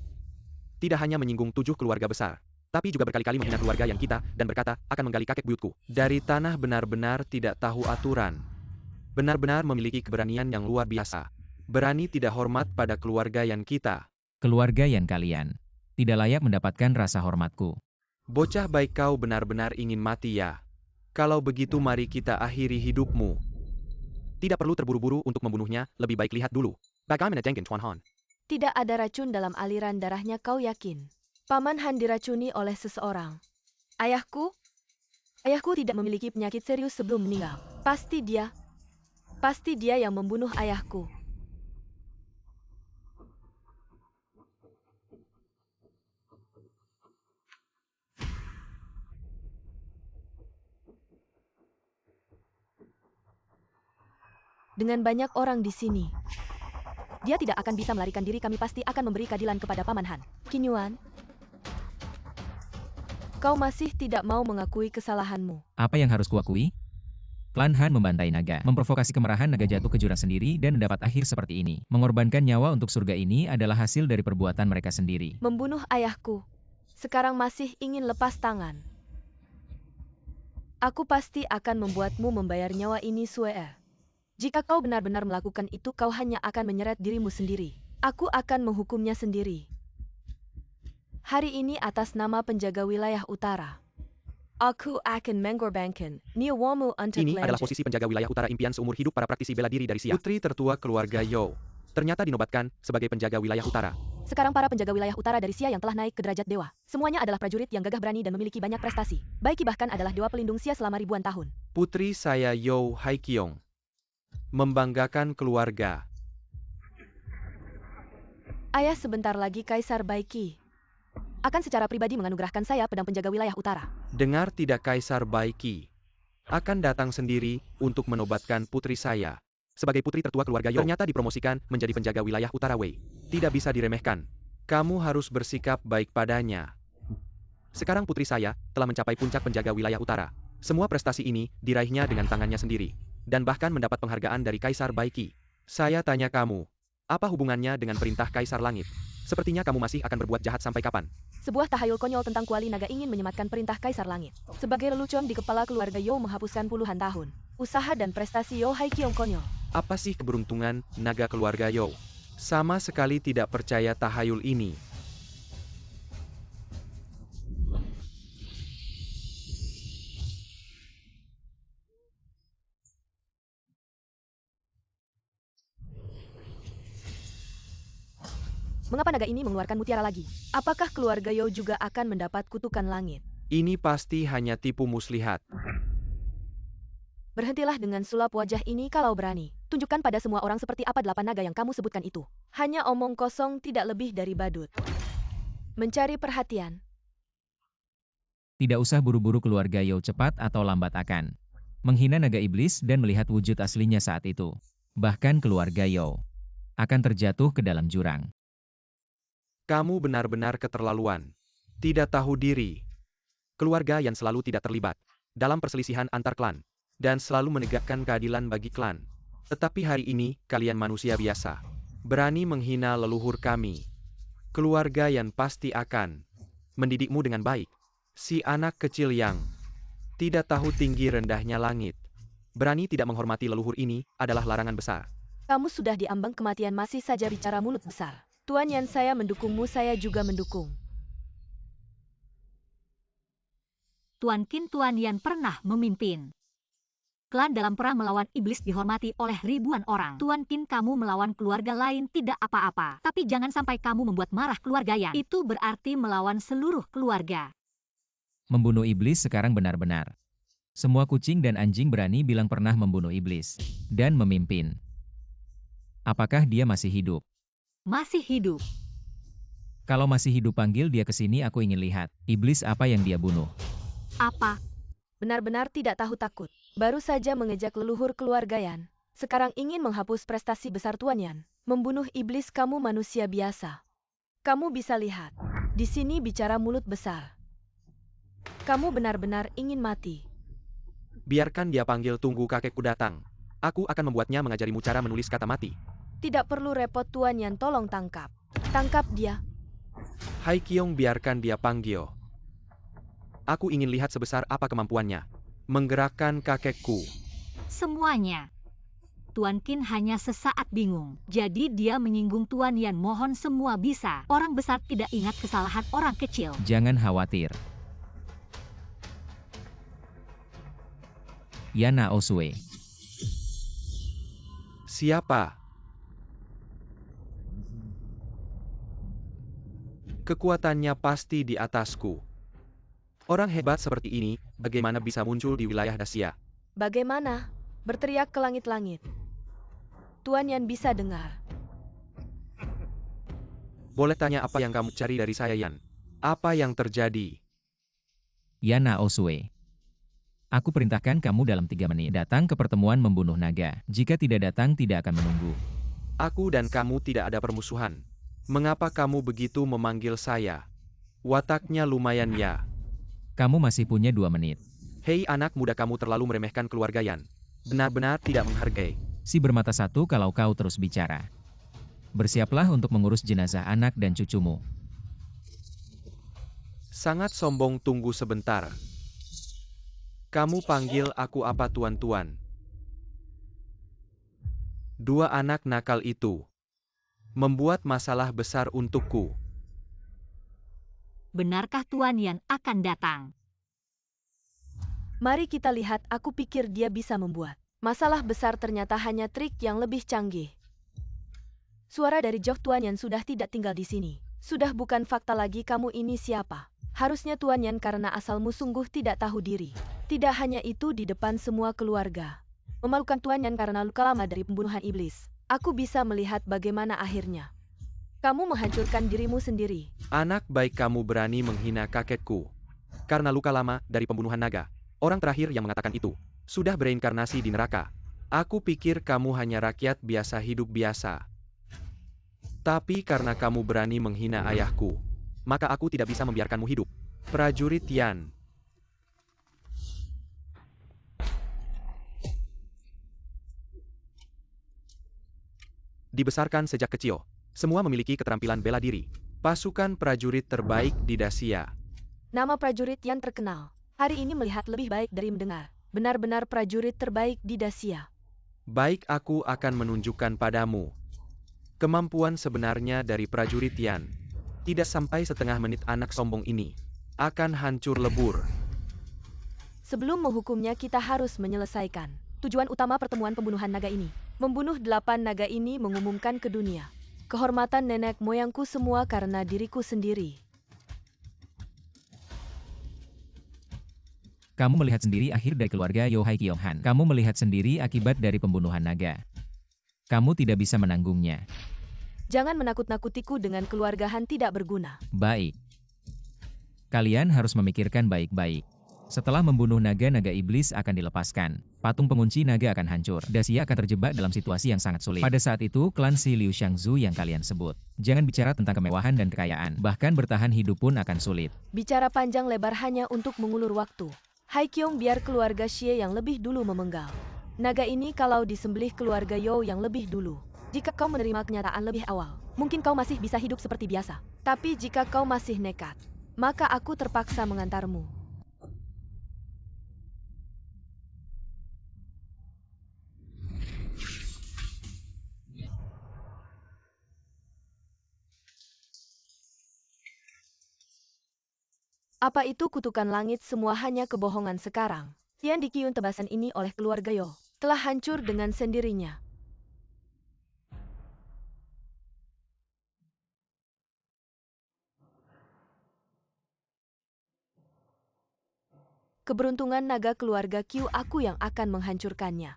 Speaker 2: tidak hanya menyinggung 7 keluarga besar, tapi juga berkali-kali menghina keluarga yang kita dan berkata akan menggali kakek buyutku. Dari tanah benar-benar tidak tahu aturan. Benar-benar memiliki keberanian yang luar biasa. Berani tidak hormat pada keluarga yang kita.
Speaker 3: Keluarga yang kalian tidak layak mendapatkan rasa hormatku.
Speaker 2: Bocah baik, kau benar-benar ingin mati ya? Kalau begitu mari kita akhiri hidupmu. Tidak perlu terburu-buru untuk membunuhnya, lebih baik lihat dulu. Bagaimana dengan Tuan Han?
Speaker 1: Tidak ada racun dalam aliran darahnya, kau yakin? Paman Han diracuni oleh seseorang. Ayahku? Ayahku tidak memiliki penyakit serius sebelum meninggal. Pasti dia yang membunuh ayahku. Dengan banyak orang di sini, dia tidak akan bisa melarikan diri. Kami pasti akan memberi keadilan kepada Paman Han. Qin Yuan, kau masih tidak mau mengakui kesalahanmu.
Speaker 3: Apa yang harus kuakui? Klan Han membantai naga, memprovokasi kemarahan naga jatuh ke jurang sendiri dan mendapat akhir seperti ini. Mengorbankan nyawa untuk surga ini adalah hasil dari perbuatan mereka sendiri.
Speaker 1: Membunuh ayahku, sekarang masih ingin lepas tangan. Aku pasti akan membuatmu membayar nyawa ini, Sue. Jika kau benar-benar melakukan itu, kau hanya akan menyeret dirimu sendiri. Aku akan menghukumnya sendiri. Hari ini atas nama penjaga wilayah utara, aku akan mengorbankan nyawamu untuk
Speaker 2: Ini adalah
Speaker 1: lanjut.
Speaker 2: posisi penjaga wilayah utara, impian seumur hidup para praktisi bela diri dari Sia. Putri tertua keluarga Yo ternyata dinobatkan sebagai penjaga wilayah utara.
Speaker 1: Sekarang para penjaga wilayah utara dari Sia yang telah naik ke derajat dewa, semuanya adalah prajurit yang gagah berani dan memiliki banyak prestasi. Baiki bahkan adalah dewa pelindung Sia selama ribuan tahun.
Speaker 2: Putri saya Yo Hai Kiong. Membanggakan keluarga.
Speaker 1: Ayah sebentar lagi Kaisar Baiki akan secara pribadi menganugerahkan saya pedang penjaga wilayah utara.
Speaker 2: Dengar tidak, Kaisar Baiki akan datang sendiri untuk menobatkan putri saya. Sebagai putri tertua keluarga Yo, ternyata dipromosikan menjadi penjaga wilayah utara Wei. Tidak bisa diremehkan. Kamu harus bersikap baik padanya. Sekarang putri saya telah mencapai puncak penjaga wilayah utara. Semua prestasi ini diraihnya dengan tangannya sendiri. Dan bahkan mendapat penghargaan dari Kaisar Baiki. Saya tanya kamu, apa hubungannya dengan perintah Kaisar Langit? Sepertinya kamu masih akan berbuat jahat sampai kapan?
Speaker 1: Sebuah tahayul konyol tentang kuali naga ingin menyematkan perintah Kaisar Langit. Sebagai lelucon di kepala keluarga Yo menghapuskan puluhan tahun usaha dan prestasi Yo Hai Kiong konyol.
Speaker 2: Apa sih keberuntungan naga keluarga Yo? Sama sekali tidak percaya tahayul ini.
Speaker 1: Mengapa naga ini mengeluarkan mutiara lagi? Apakah keluarga Yo juga akan mendapat kutukan langit?
Speaker 2: Ini pasti hanya tipu muslihat.
Speaker 1: Berhentilah dengan sulap wajah ini kalau berani. Tunjukkan pada semua orang seperti apa 8 naga yang kamu sebutkan itu. Hanya omong kosong, tidak lebih dari badut. Mencari perhatian.
Speaker 3: Tidak usah buru-buru, keluarga Yo cepat atau lambat akan menghina naga iblis dan melihat wujud aslinya saat itu. Bahkan keluarga Yo akan terjatuh ke dalam jurang.
Speaker 2: Kamu benar-benar keterlaluan. Tidak tahu diri. Keluarga yang selalu tidak terlibat dalam perselisihan antar klan. Dan selalu menegakkan keadilan bagi klan. Tetapi hari ini, kalian manusia biasa. Berani menghina leluhur kami. Keluarga yang pasti akan mendidikmu dengan baik. Si anak kecil yang tidak tahu tinggi rendahnya langit. Berani tidak menghormati leluhur ini adalah larangan besar.
Speaker 1: Kamu sudah diambang kematian masih saja bicara mulut besar. Tuan Yan, saya mendukungmu, saya juga mendukung.
Speaker 4: Tuan Qin, Tuan Yan pernah memimpin klan dalam perang melawan iblis, dihormati oleh ribuan orang. Tuan Qin, kamu melawan keluarga lain tidak apa-apa. Tapi jangan sampai kamu membuat marah keluarga Yan. Itu berarti melawan seluruh keluarga.
Speaker 3: Membunuh iblis sekarang benar-benar. Semua kucing dan anjing berani bilang pernah membunuh iblis dan memimpin. Apakah dia masih hidup?
Speaker 4: Masih hidup.
Speaker 3: Kalau masih hidup panggil dia ke sini, aku ingin lihat. Iblis apa yang dia bunuh.
Speaker 4: Apa?
Speaker 1: Benar-benar tidak tahu takut. Baru saja mengejek leluhur keluarga Yan. Sekarang ingin menghapus prestasi besar Tuan Yan. Membunuh iblis, kamu manusia biasa. Kamu bisa lihat. Di sini bicara mulut besar. Kamu benar-benar ingin mati.
Speaker 2: Biarkan dia panggil, tunggu kakekku datang. Aku akan membuatnya mengajarimu cara menulis kata mati.
Speaker 1: Tidak perlu repot Tuan Yan, tolong tangkap. Tangkap dia.
Speaker 2: Hai Kiong, biarkan dia panggil. Aku ingin lihat sebesar apa kemampuannya. Menggerakkan kakekku.
Speaker 4: Semuanya. Tuan Qin hanya sesaat bingung. Jadi dia menyinggung Tuan Yan, mohon semua bisa. Orang besar tidak ingat kesalahan orang kecil.
Speaker 3: Jangan khawatir. Yana Osue.
Speaker 2: Siapa? Kekuatannya pasti di atasku. Orang hebat seperti ini, bagaimana bisa muncul di wilayah Dacia?
Speaker 1: Bagaimana? Berteriak ke langit-langit. Tuan Yan bisa dengar.
Speaker 2: Boleh tanya apa yang kamu cari dari saya, Yan? Apa yang terjadi?
Speaker 3: Yana Osue. Aku perintahkan kamu dalam 3 menit datang ke pertemuan membunuh naga. Jika tidak datang, tidak akan menunggu.
Speaker 2: Aku dan kamu tidak ada permusuhan. Mengapa kamu begitu memanggil saya? Wataknya lumayan ya.
Speaker 3: Kamu masih punya 2 menit.
Speaker 2: Hei anak muda, kamu terlalu meremehkan keluarga Yan. Benar-benar tidak menghargai.
Speaker 3: Si bermata satu kalau kau terus bicara. Bersiaplah untuk mengurus jenazah anak dan cucumu.
Speaker 2: Sangat sombong, tunggu sebentar. Kamu panggil aku apa tuan-tuan? 2 anak nakal itu membuat masalah besar untukku.
Speaker 4: Benarkah Tuan Yan akan datang?
Speaker 1: Mari kita lihat, aku pikir dia bisa membuat masalah besar, ternyata hanya trik yang lebih canggih. Suara dari Jok, Tuan Yan sudah tidak tinggal di sini. Sudah bukan fakta lagi, kamu ini siapa? Harusnya Tuan Yan karena asalmu sungguh tidak tahu diri. Tidak hanya itu, di depan semua keluarga. Memalukan Tuan Yan karena luka lama dari pembunuhan iblis. Aku bisa melihat bagaimana akhirnya. Kamu menghancurkan dirimu sendiri.
Speaker 2: Anak baik, kamu berani menghina kakekku. Karena luka lama dari pembunuhan naga. Orang terakhir yang mengatakan itu sudah bereinkarnasi di neraka. Aku pikir kamu hanya rakyat biasa, hidup biasa. Tapi karena kamu berani menghina ayahku, maka aku tidak bisa membiarkanmu hidup. Prajurit Yan. Dibesarkan sejak kecil. Semua memiliki keterampilan bela diri. Pasukan prajurit terbaik di Dacia.
Speaker 1: Nama prajurit Yan terkenal. Hari ini melihat lebih baik dari mendengar. Benar-benar prajurit terbaik di Dacia.
Speaker 2: Baik, aku akan menunjukkan padamu kemampuan sebenarnya dari prajurit Yan. Tidak sampai setengah menit anak sombong ini akan hancur lebur.
Speaker 1: Sebelum menghukumnya, kita harus menyelesaikan tujuan utama pertemuan pembunuhan naga ini. Membunuh 8 naga ini, mengumumkan ke dunia kehormatan nenek moyangku semua karena diriku sendiri.
Speaker 3: Kamu melihat sendiri akhir dari keluarga Yo Hai Kiong Han. Kamu melihat sendiri akibat dari pembunuhan naga. Kamu tidak bisa menanggungnya.
Speaker 1: Jangan menakut-nakutiku dengan keluarga Han tidak berguna.
Speaker 3: Baik. Kalian harus memikirkan baik-baik. Setelah membunuh naga-naga iblis akan dilepaskan. Patung pengunci naga akan hancur. Dacia akan terjebak dalam situasi yang sangat sulit. Pada saat itu, klan si Liu Xiangzu yang kalian sebut. Jangan bicara tentang kemewahan dan kekayaan. Bahkan bertahan hidup pun akan sulit.
Speaker 1: Bicara panjang lebar hanya untuk mengulur waktu. Hai Kiong, biar keluarga Xie yang lebih dulu memenggal naga ini kalau disembelih keluarga Yo yang lebih dulu. Jika kau menerima kenyataan lebih awal, mungkin kau masih bisa hidup seperti biasa. Tapi jika kau masih nekat, maka aku terpaksa mengantarmu. Apa itu kutukan langit? Semua hanya kebohongan sekarang. Yang dikiun tebasan ini oleh keluarga Yo telah hancur dengan sendirinya. Keberuntungan naga keluarga Q, aku yang akan menghancurkannya.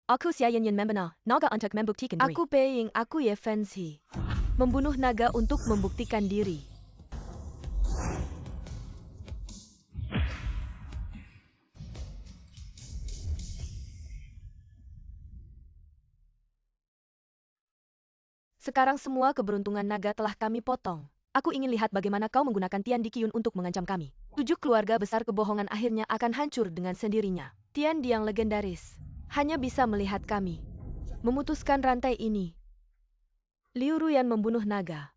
Speaker 1: Aku siya ingin membunuh naga untuk membuktikan diri. Aku paying aku ye fancy. Membunuh naga untuk membuktikan diri. Sekarang semua keberuntungan naga telah kami potong. Aku ingin lihat bagaimana kau menggunakan Tian Di Qiyun untuk mengancam kami. 7 keluarga besar kebohongan akhirnya akan hancur dengan sendirinya. Tian Di yang legendaris hanya bisa melihat kami memutuskan rantai ini. Liu Ruyan membunuh naga.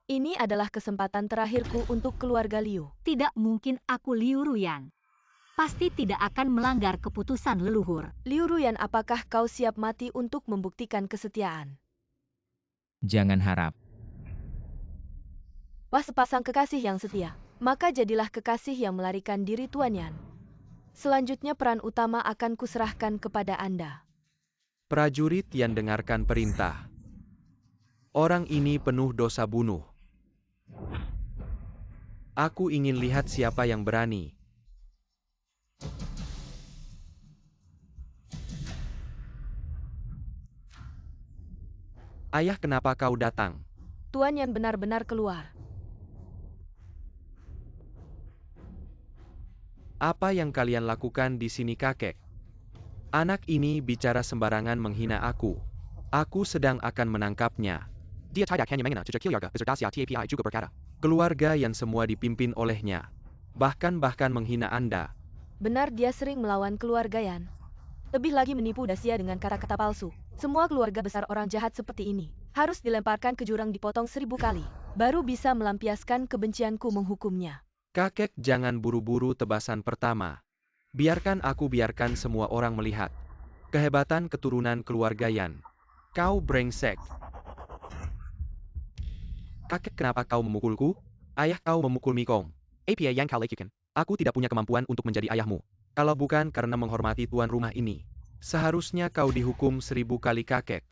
Speaker 1: Ini adalah kesempatan terakhirku untuk keluarga Liu.
Speaker 4: Tidak mungkin aku Liu Ruyan. Pasti tidak akan melanggar keputusan leluhur.
Speaker 1: Liu Ruyan, apakah kau siap mati untuk membuktikan kesetiaan?
Speaker 3: Jangan harap.
Speaker 1: Wah, sepasang kekasih yang setia. Maka jadilah kekasih yang melarikan diri, Tuan Yan. Selanjutnya peran utama akan kuserahkan kepada Anda.
Speaker 2: Prajurit yang dengarkan perintah. Orang ini penuh dosa bunuh. Aku ingin lihat siapa yang berani. Ayah, kenapa kau datang?
Speaker 1: Tuan Yan benar-benar keluar.
Speaker 2: Apa yang kalian lakukan di sini, kakek? Anak ini bicara sembarangan menghina aku. Aku sedang akan menangkapnya. Dia tidak hanya menghina keluarga besar Dacia TAPI juga berkata. Keluarga yang semua dipimpin olehnya. Bahkan menghina Anda.
Speaker 1: Benar, dia sering melawan keluarga Yan. Lebih lagi menipu Dacia dengan kata-kata palsu. Semua keluarga besar orang jahat seperti ini harus dilemparkan ke jurang, dipotong 1000 kali. Baru bisa melampiaskan kebencianku menghukumnya.
Speaker 2: Kakek, jangan buru-buru tebasan pertama. Biarkan semua orang melihat kehebatan keturunan keluarga Yan. Kau brengsek. Kakek, kenapa kau memukulku? Ayah kau memukul Mikong. Apa yang kau lakukan? Aku tidak punya kemampuan untuk menjadi ayahmu. Kalau bukan karena menghormati tuan rumah ini, seharusnya kau dihukum 1000 kali, kakek.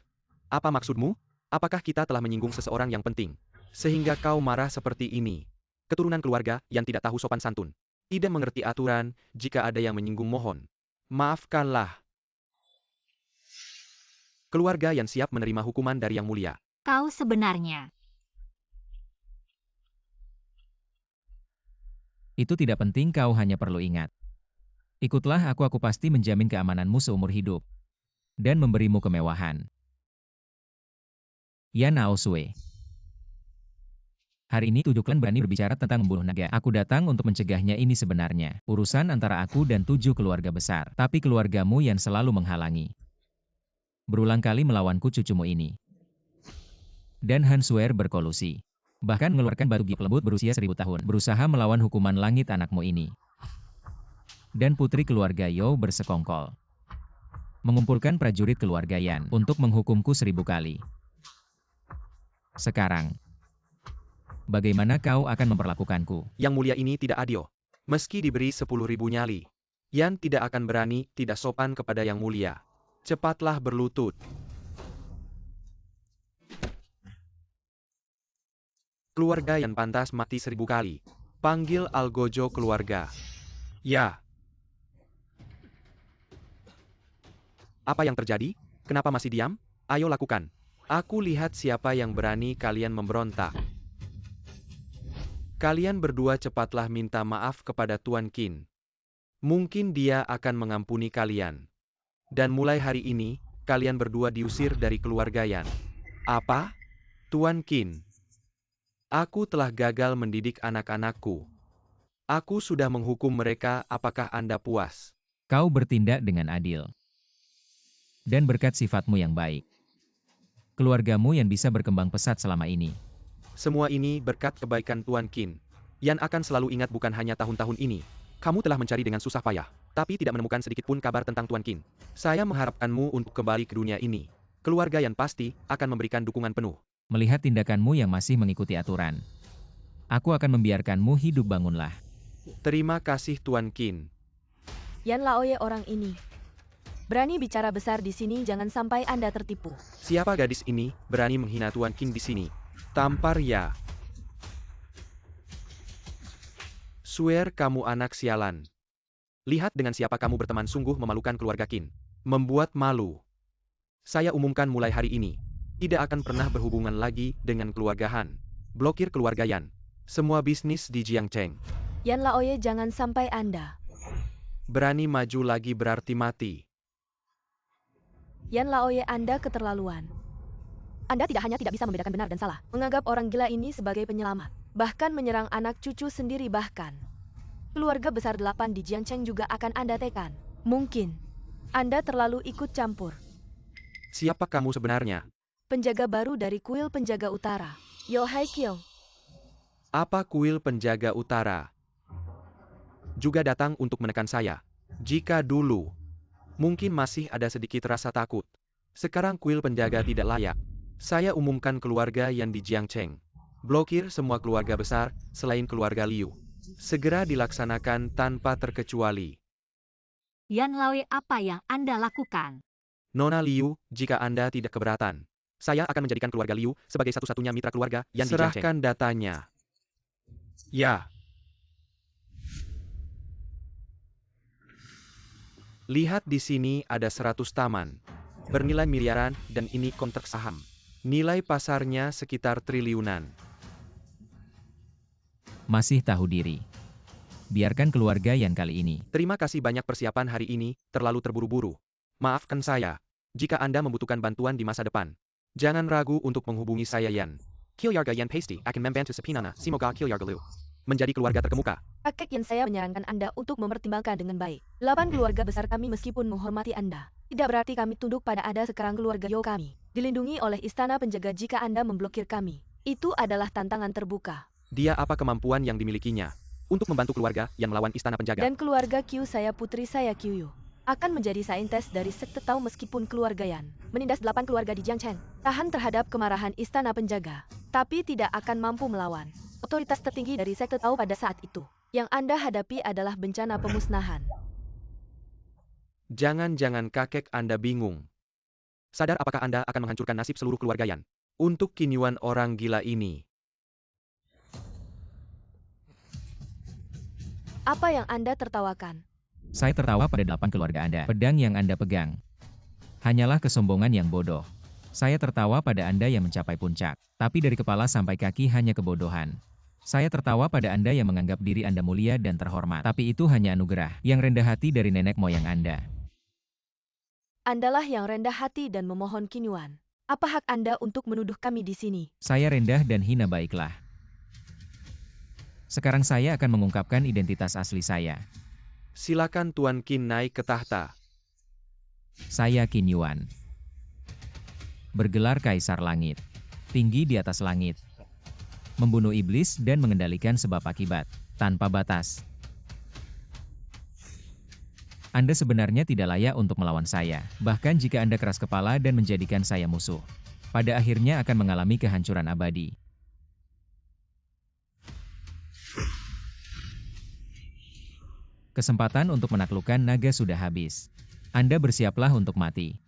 Speaker 2: Apa maksudmu? Apakah kita telah menyinggung seseorang yang penting, sehingga kau marah seperti ini? Keturunan keluarga yang tidak tahu sopan santun. Tidak mengerti aturan, jika ada yang menyinggung mohon maafkanlah. Keluarga yang siap menerima hukuman dari Yang Mulia.
Speaker 4: Kau sebenarnya.
Speaker 3: Itu tidak penting, kau hanya perlu ingat. Ikutlah aku pasti menjamin keamananmu seumur hidup. Dan memberimu kemewahan. Yan Naosue. Hari ini 7 klan berani berbicara tentang membunuh naga. Aku datang untuk mencegahnya. Ini sebenarnya urusan antara aku dan 7 keluarga besar. Tapi keluargamu yang selalu menghalangi. Berulang kali melawanku cucumu ini. Dan Han Suer berkolusi. Bahkan mengeluarkan batu gip lembut berusia 1000 tahun. Berusaha melawan hukuman langit anakmu ini. Dan putri keluarga Yo bersekongkol. Mengumpulkan prajurit keluarga Yan untuk menghukumku 1000 kali. Sekarang, bagaimana kau akan memperlakukanku?
Speaker 2: Yang Mulia ini tidak adil. Meski diberi 10.000 nyali, Yan tidak akan berani tidak sopan kepada Yang Mulia. Cepatlah berlutut. Keluarga Yan pantas mati 1000 kali. Panggil Algojo keluarga. Ya. Apa yang terjadi? Kenapa masih diam? Ayo lakukan. Aku lihat siapa yang berani kalian memberontak. Kalian berdua cepatlah minta maaf kepada Tuan Qin. Mungkin dia akan mengampuni kalian. Dan mulai hari ini, kalian berdua diusir dari keluarga Yan. Apa? Tuan Qin. Aku telah gagal mendidik anak-anakku. Aku sudah menghukum mereka, apakah Anda puas?
Speaker 3: Kau bertindak dengan adil. Dan berkat sifatmu yang baik. Keluargamu yang bisa berkembang pesat selama ini.
Speaker 2: Semua ini berkat kebaikan Tuan Qin. Yan akan selalu ingat, bukan hanya tahun-tahun ini. Kamu telah mencari dengan susah payah, tapi tidak menemukan sedikit pun kabar tentang Tuan Qin. Saya mengharapkanmu untuk kembali ke dunia ini. Keluarga Yan pasti akan memberikan dukungan penuh.
Speaker 3: Melihat tindakanmu yang masih mengikuti aturan, aku akan membiarkanmu hidup, bangunlah.
Speaker 2: Terima kasih Tuan Qin.
Speaker 1: Yan Laoye orang ini berani bicara besar di sini, jangan sampai Anda tertipu.
Speaker 2: Siapa gadis ini berani menghina Tuan Qin di sini? Tampar ya. Suer, kamu anak sialan. Lihat dengan siapa kamu berteman, sungguh memalukan keluarga Qin. Membuat malu. Saya umumkan mulai hari ini. Tidak akan pernah berhubungan lagi dengan keluarga Han. Blokir keluarga Yan. Semua bisnis di Jiangcheng.
Speaker 1: Yan Laoye, jangan sampai Anda.
Speaker 2: Berani maju lagi berarti mati.
Speaker 1: Yan Laoye, Anda keterlaluan. Anda tidak hanya tidak bisa membedakan benar dan salah, menganggap orang gila ini sebagai penyelamat, bahkan menyerang anak cucu sendiri bahkan. Keluarga besar 8 di Jiangcheng juga akan Anda tekan. Mungkin Anda terlalu ikut campur.
Speaker 2: Siapa kamu sebenarnya?
Speaker 1: Penjaga baru dari kuil penjaga utara, Yo Hai Kiong.
Speaker 2: Apa kuil penjaga utara? Juga datang untuk menekan saya. Jika dulu, mungkin masih ada sedikit rasa takut. Sekarang kuil penjaga tidak layak. Saya umumkan keluarga yang di Jiangcheng. Blokir semua keluarga besar, selain keluarga Liu. Segera dilaksanakan tanpa terkecuali.
Speaker 4: Yan Laoye, apa yang Anda lakukan?
Speaker 2: Nona Liu, jika Anda tidak keberatan, saya akan menjadikan keluarga Liu sebagai satu-satunya mitra keluarga yang di Jiangcheng. Serahkan datanya. Ya. Lihat di sini ada 100 taman. Bernilai miliaran dan ini kontrak saham. Nilai pasarnya sekitar triliunan.
Speaker 3: Masih tahu diri. Biarkan keluarga Yan kali ini.
Speaker 2: Terima kasih banyak persiapan hari ini, terlalu terburu-buru. Maafkan saya. Jika Anda membutuhkan bantuan di masa depan, jangan ragu untuk menghubungi saya Yan. Keluarga Yan pasti akan membantu sepinana. Semoga keluarga Liu menjadi keluarga terkemuka.
Speaker 1: Kakek Yan, saya menyarankan Anda untuk mempertimbangkan dengan baik. 8 keluarga besar kami meskipun menghormati Anda, tidak berarti kami tunduk pada Anda. Sekarang keluarga Yo kami dilindungi oleh istana penjaga. Jika Anda memblokir kami, itu adalah tantangan terbuka.
Speaker 2: Dia apa kemampuan yang dimilikinya untuk membantu keluarga yang melawan istana penjaga?
Speaker 1: Dan keluarga Q, saya putri saya Q akan menjadi saintes dari sekte Tao meskipun keluarga Yan menindas 8 keluarga di Jiangcheng. Tahan terhadap kemarahan istana penjaga, tapi tidak akan mampu melawan otoritas tertinggi dari sekte Tao pada saat itu. Yang Anda hadapi adalah bencana pemusnahan.
Speaker 2: Jangan-jangan kakek Anda bingung. Sadar apakah Anda akan menghancurkan nasib seluruh keluarga Yan untuk kinyuan orang gila ini?
Speaker 1: Apa yang Anda tertawakan?
Speaker 3: Saya tertawa pada 8 keluarga Anda. Pedang yang Anda pegang hanyalah kesombongan yang bodoh. Saya tertawa pada Anda yang mencapai puncak, tapi dari kepala sampai kaki hanya kebodohan. Saya tertawa pada Anda yang menganggap diri Anda mulia dan terhormat, tapi itu hanya anugerah yang rendah hati dari nenek moyang Anda.
Speaker 1: Andalah yang rendah hati dan memohon kinyuan. Apa hak Anda untuk menuduh kami di sini?
Speaker 3: Saya rendah dan hina, baiklah. Sekarang saya akan mengungkapkan identitas asli saya.
Speaker 2: Silakan Tuan Qin naik ke tahta.
Speaker 3: Saya Qin Yuan. Bergelar Kaisar Langit. Tinggi di atas langit. Membunuh iblis dan mengendalikan sebab akibat, tanpa batas. Anda sebenarnya tidak layak untuk melawan saya, bahkan jika Anda keras kepala dan menjadikan saya musuh. Pada akhirnya akan mengalami kehancuran abadi. Kesempatan untuk menaklukkan naga sudah habis. Anda bersiaplah untuk mati.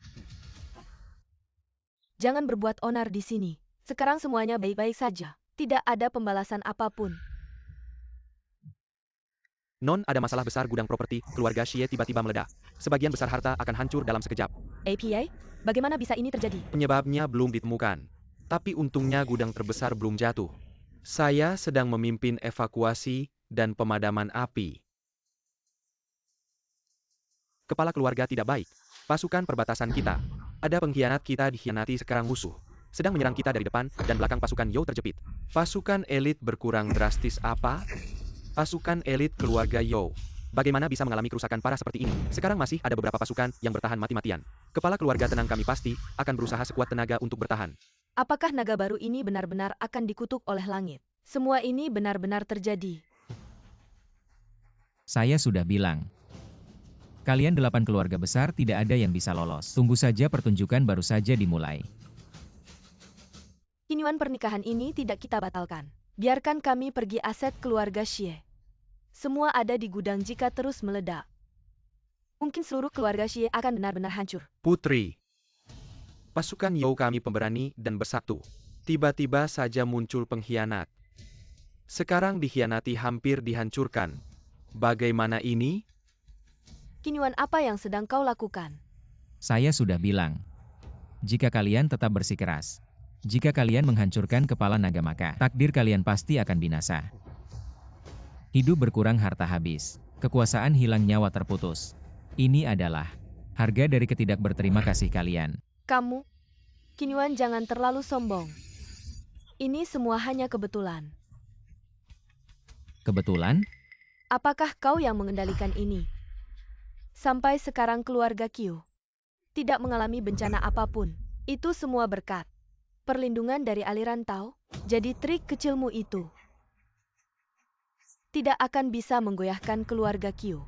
Speaker 1: Jangan berbuat onar di sini. Sekarang semuanya baik-baik saja. Tidak ada pembalasan apapun.
Speaker 2: Non, ada masalah besar gudang properti keluarga Xie tiba-tiba meledak. Sebagian besar harta akan hancur dalam sekejap.
Speaker 1: APA? Bagaimana bisa ini terjadi?
Speaker 2: Penyebabnya belum ditemukan. Tapi untungnya gudang terbesar belum jatuh. Saya sedang memimpin evakuasi dan pemadaman api. Kepala keluarga tidak baik. Pasukan perbatasan kita. Ada pengkhianat, kita dikhianati. Sekarang musuh sedang menyerang kita dari depan dan belakang. Pasukan Yo terjepit. Pasukan elit berkurang drastis. Apa? Pasukan elit keluarga Yo bagaimana bisa mengalami kerusakan parah seperti ini? Sekarang masih ada beberapa pasukan yang bertahan mati-matian. Kepala keluarga tenang, kami pasti akan berusaha sekuat tenaga untuk bertahan.
Speaker 1: Apakah naga baru ini benar-benar akan dikutuk oleh langit? Semua ini benar-benar terjadi.
Speaker 3: Saya sudah bilang. Kalian 8 keluarga besar tidak ada yang bisa lolos. Tunggu saja, pertunjukan baru saja dimulai.
Speaker 1: Kinyuan pernikahan ini tidak kita batalkan. Biarkan kami pergi aset keluarga Xie. Semua ada di gudang. Jika terus meledak, mungkin seluruh keluarga Xie akan benar-benar hancur.
Speaker 2: Putri, pasukan Yo kami pemberani dan bersatu. Tiba-tiba saja muncul pengkhianat. Sekarang dikhianati, hampir dihancurkan. Bagaimana ini?
Speaker 1: Kinyuan, apa yang sedang kau lakukan?
Speaker 3: Saya sudah bilang, jika kalian tetap bersikeras, jika kalian menghancurkan kepala naga maka takdir kalian pasti akan binasa. Hidup berkurang harta habis, kekuasaan hilang nyawa terputus. Ini adalah harga dari ketidakberterima kasih kalian.
Speaker 1: Kamu, Qin Yuan, jangan terlalu sombong. Ini semua hanya kebetulan.
Speaker 3: Kebetulan?
Speaker 1: Apakah kau yang mengendalikan ini? Sampai sekarang keluarga Qiu tidak mengalami bencana apapun. Itu semua berkat perlindungan dari aliran Tao. Jadi trik kecilmu itu tidak akan bisa menggoyahkan keluarga Qiu.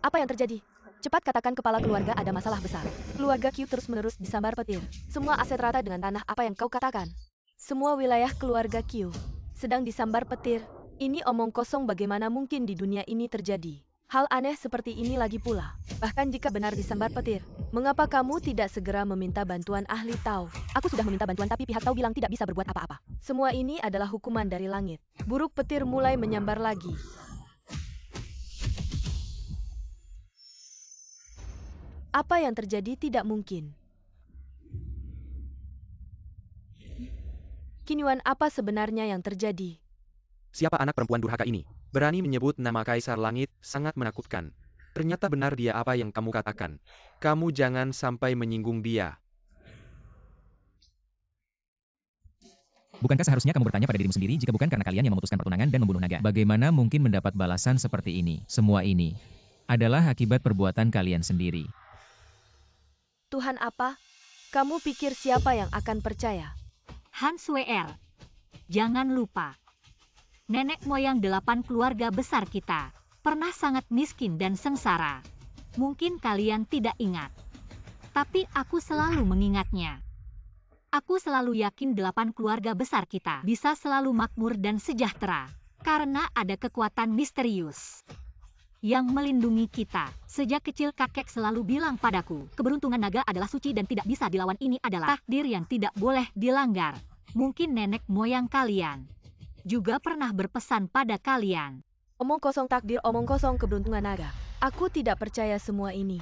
Speaker 1: Apa yang terjadi? Cepat katakan kepala keluarga ada masalah besar. Keluarga Qiu terus-menerus disambar petir. Semua aset rata dengan tanah. Apa yang kau katakan? Semua wilayah keluarga Qiu sedang disambar petir. Ini omong kosong. Bagaimana mungkin di dunia ini terjadi hal aneh seperti ini lagi pula? Bahkan jika benar disambar petir, mengapa kamu tidak segera meminta bantuan ahli Tao? Aku sudah meminta bantuan tapi pihak Tao bilang tidak bisa berbuat apa-apa. Semua ini adalah hukuman dari langit. Buruk petir mulai menyambar lagi. Apa yang terjadi tidak mungkin. Qin Yuan, apa sebenarnya yang terjadi?
Speaker 2: Siapa anak perempuan durhaka ini? Berani menyebut nama Kaisar Langit, sangat menakutkan. Ternyata benar dia apa yang kamu katakan. Kamu jangan sampai menyinggung dia.
Speaker 3: Bukankah seharusnya kamu bertanya pada dirimu sendiri jika bukan karena kalian yang memutuskan pertunangan dan membunuh naga? Bagaimana mungkin mendapat balasan seperti ini? Semua ini adalah akibat perbuatan kalian sendiri.
Speaker 1: Tuhan apa? Kamu pikir siapa yang akan percaya?
Speaker 4: Han Sweer, jangan lupa. Nenek moyang 8 keluarga besar kita pernah sangat miskin dan sengsara. Mungkin kalian tidak ingat. Tapi aku selalu mengingatnya. Aku selalu yakin 8 keluarga besar kita bisa selalu makmur dan sejahtera. Karena ada kekuatan misterius yang melindungi kita. Sejak kecil kakek selalu bilang padaku, keberuntungan naga adalah suci dan tidak bisa dilawan. Ini adalah takdir yang tidak boleh dilanggar. Mungkin nenek moyang kalian juga pernah berpesan pada kalian.
Speaker 1: Omong kosong takdir, omong kosong keberuntungan naga. Aku tidak percaya semua ini.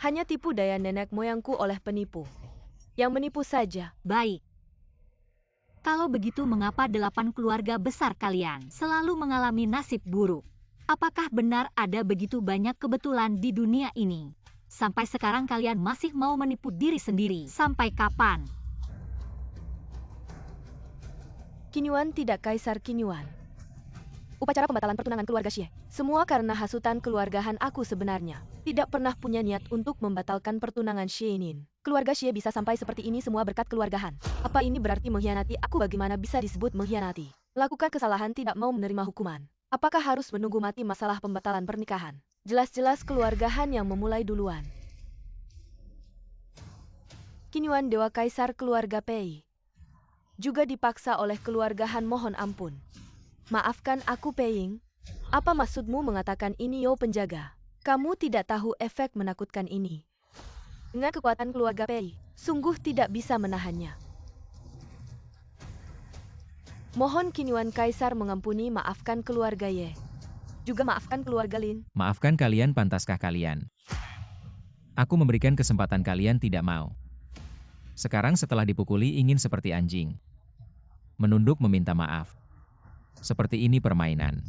Speaker 1: Hanya tipu daya nenek moyangku oleh penipu. Yang menipu saja.
Speaker 4: Baik. Kalau begitu mengapa 8 keluarga besar kalian selalu mengalami nasib buruk? Apakah benar ada begitu banyak kebetulan di dunia ini? Sampai sekarang kalian masih mau menipu diri sendiri. Sampai kapan?
Speaker 1: Qin Yuan, tidak Kaisar Qin Yuan. Upacara pembatalan pertunangan keluarga Xie. Semua karena hasutan keluargahan. Aku sebenarnya tidak pernah punya niat untuk membatalkan pertunangan Xie Nin. Keluarga Xie bisa sampai seperti ini semua berkat keluargahan. Apa ini berarti mengkhianati aku? Bagaimana bisa disebut mengkhianati? Lakukan kesalahan tidak mau menerima hukuman. Apakah harus menunggu mati masalah pembatalan pernikahan? Jelas-jelas keluargahan yang memulai duluan. Qin Yuan, dewa kaisar keluarga Pei, juga dipaksa oleh keluargahan. Mohon ampun. Maafkan aku, Peiying. Apa maksudmu mengatakan ini, Yo penjaga? Kamu tidak tahu efek menakutkan ini. Dengan kekuatan keluarga Pei, sungguh tidak bisa menahannya. Mohon Qin Yuan Kaisar mengampuni, maafkan keluarga Ye. Juga maafkan keluarga Lin.
Speaker 3: Maafkan kalian, pantaskah kalian? Aku memberikan kesempatan kalian tidak mau. Sekarang setelah dipukuli ingin seperti anjing. Menunduk meminta maaf. Seperti ini permainan.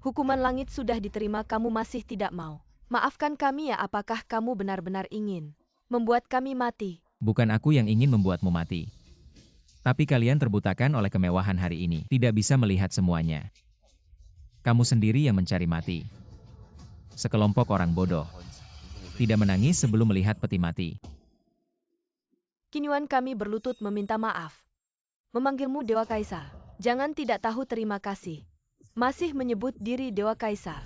Speaker 1: Hukuman langit sudah diterima, kamu masih tidak mau. Maafkan kami ya, apakah kamu benar-benar ingin membuat kami mati?
Speaker 3: Bukan aku yang ingin membuatmu mati. Tapi kalian terbutakan oleh kemewahan hari ini. Tidak bisa melihat semuanya. Kamu sendiri yang mencari mati. Sekelompok orang bodoh. Tidak menangis sebelum melihat peti mati.
Speaker 1: Qin Yuan, kami berlutut meminta maaf. Memanggilmu Dewa Kaisar. Jangan tidak tahu terima kasih. Masih menyebut diri Dewa Kaisar.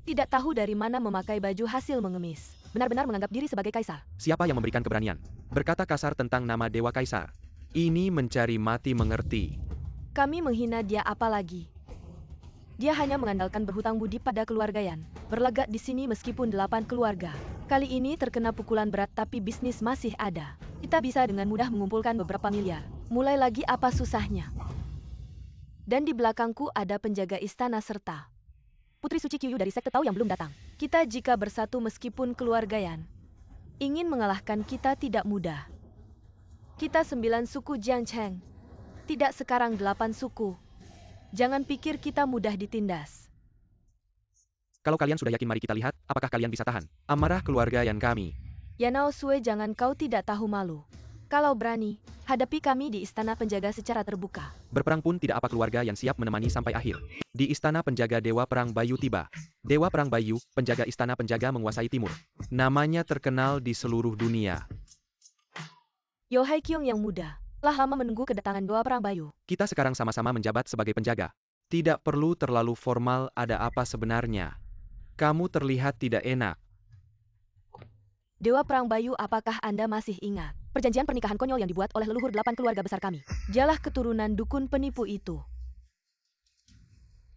Speaker 1: Tidak tahu dari mana memakai baju hasil mengemis. Benar-benar menganggap diri sebagai Kaisar.
Speaker 2: Siapa yang memberikan keberanian berkata kasar tentang nama Dewa Kaisar? Ini mencari mati, mengerti?
Speaker 1: Kami menghina dia apa lagi? Dia hanya mengandalkan berhutang budi pada keluarga Yan. Berlagak di sini meskipun 8 keluarga. Kali ini terkena pukulan berat tapi bisnis masih ada. Kita bisa dengan mudah mengumpulkan beberapa miliar. Mulai lagi, apa susahnya? Dan di belakangku ada penjaga istana serta Putri Suci Qiu dari sekte Tao yang belum datang. Kita jika bersatu meskipun keluarga Yan. Ingin mengalahkan kita tidak mudah. Kita 9 suku Jiang Cheng. Tidak sekarang 8 suku. Jangan pikir kita mudah ditindas.
Speaker 2: Kalau kalian sudah yakin, mari kita lihat, apakah kalian bisa tahan amarah keluarga Yan kami.
Speaker 1: Yanao Sue, jangan kau tidak tahu malu. Kalau berani, hadapi kami di istana penjaga secara terbuka.
Speaker 2: Berperang pun tidak apa, keluarga yang siap menemani sampai akhir. Di istana penjaga Dewa Perang Bayu tiba. Dewa Perang Bayu, penjaga istana penjaga menguasai timur. Namanya terkenal di seluruh dunia.
Speaker 1: Yo Hai Kyung yang muda, telah lama menunggu kedatangan Dewa Perang Bayu.
Speaker 2: Kita sekarang sama-sama menjabat sebagai penjaga. Tidak perlu terlalu formal, ada apa sebenarnya? Kamu terlihat tidak enak.
Speaker 1: Dewa Perang Bayu, apakah Anda masih ingat perjanjian pernikahan konyol yang dibuat oleh leluhur 8 keluarga besar kami? Dialah keturunan dukun penipu itu.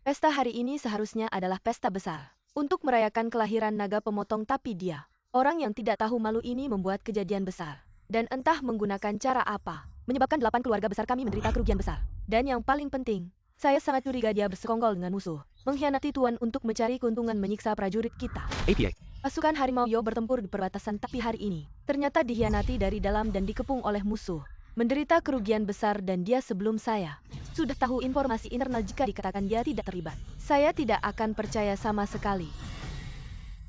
Speaker 1: Pesta hari ini seharusnya adalah pesta besar untuk merayakan kelahiran naga pemotong, tapi dia, orang yang tidak tahu malu ini, membuat kejadian besar. Dan entah menggunakan cara apa, menyebabkan 8 keluarga besar kami menderita kerugian besar. Dan yang paling penting, saya sangat curiga dia bersekongkol dengan musuh, mengkhianati Tuan untuk mencari keuntungan, menyiksa prajurit kita.
Speaker 2: APA.
Speaker 1: Pasukan Harimau Yo bertempur di perbatasan, tapi hari ini ternyata dikhianati dari dalam dan dikepung oleh musuh. Menderita kerugian besar, dan dia sebelum saya sudah tahu informasi internal. Jika dikatakan dia tidak terlibat, saya tidak akan percaya sama sekali.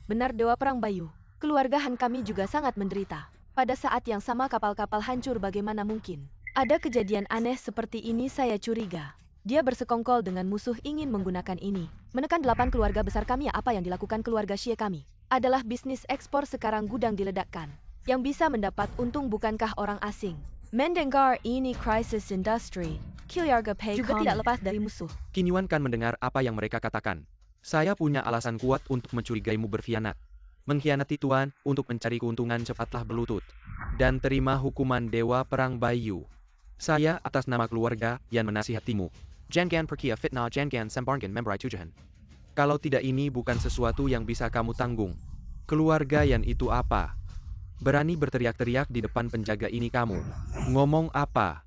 Speaker 1: Benar Dewa Perang Bayu, keluarga Han kami juga sangat menderita. Pada saat yang sama kapal-kapal hancur. Bagaimana mungkin ada kejadian aneh seperti ini? Saya curiga dia bersekongkol dengan musuh, ingin menggunakan ini menekan 8 keluarga besar kami. Apa yang dilakukan keluarga Xie kami adalah bisnis ekspor, sekarang gudang diledakkan. Yang bisa mendapat untung bukankah orang asing? Mendengar ini krisis industri, Kiliarga Pay juga tidak lepas dari musuh.
Speaker 2: Qin Yuan kan mendengar apa yang mereka katakan. Saya punya alasan kuat untuk mencurigaimu berkhianat. Mengkhianati Tuan untuk mencari keuntungan, cepatlah berlutut dan terima hukuman Dewa Perang Bayu. Saya atas nama keluarga yang menasihatimu. Jangan perkia fitnah, jangan sembarang memberi tujuan. Kalau tidak, ini bukan sesuatu yang bisa kamu tanggung. Keluarga yang itu apa? Berani berteriak-teriak di depan penjaga ini, kamu ngomong apa?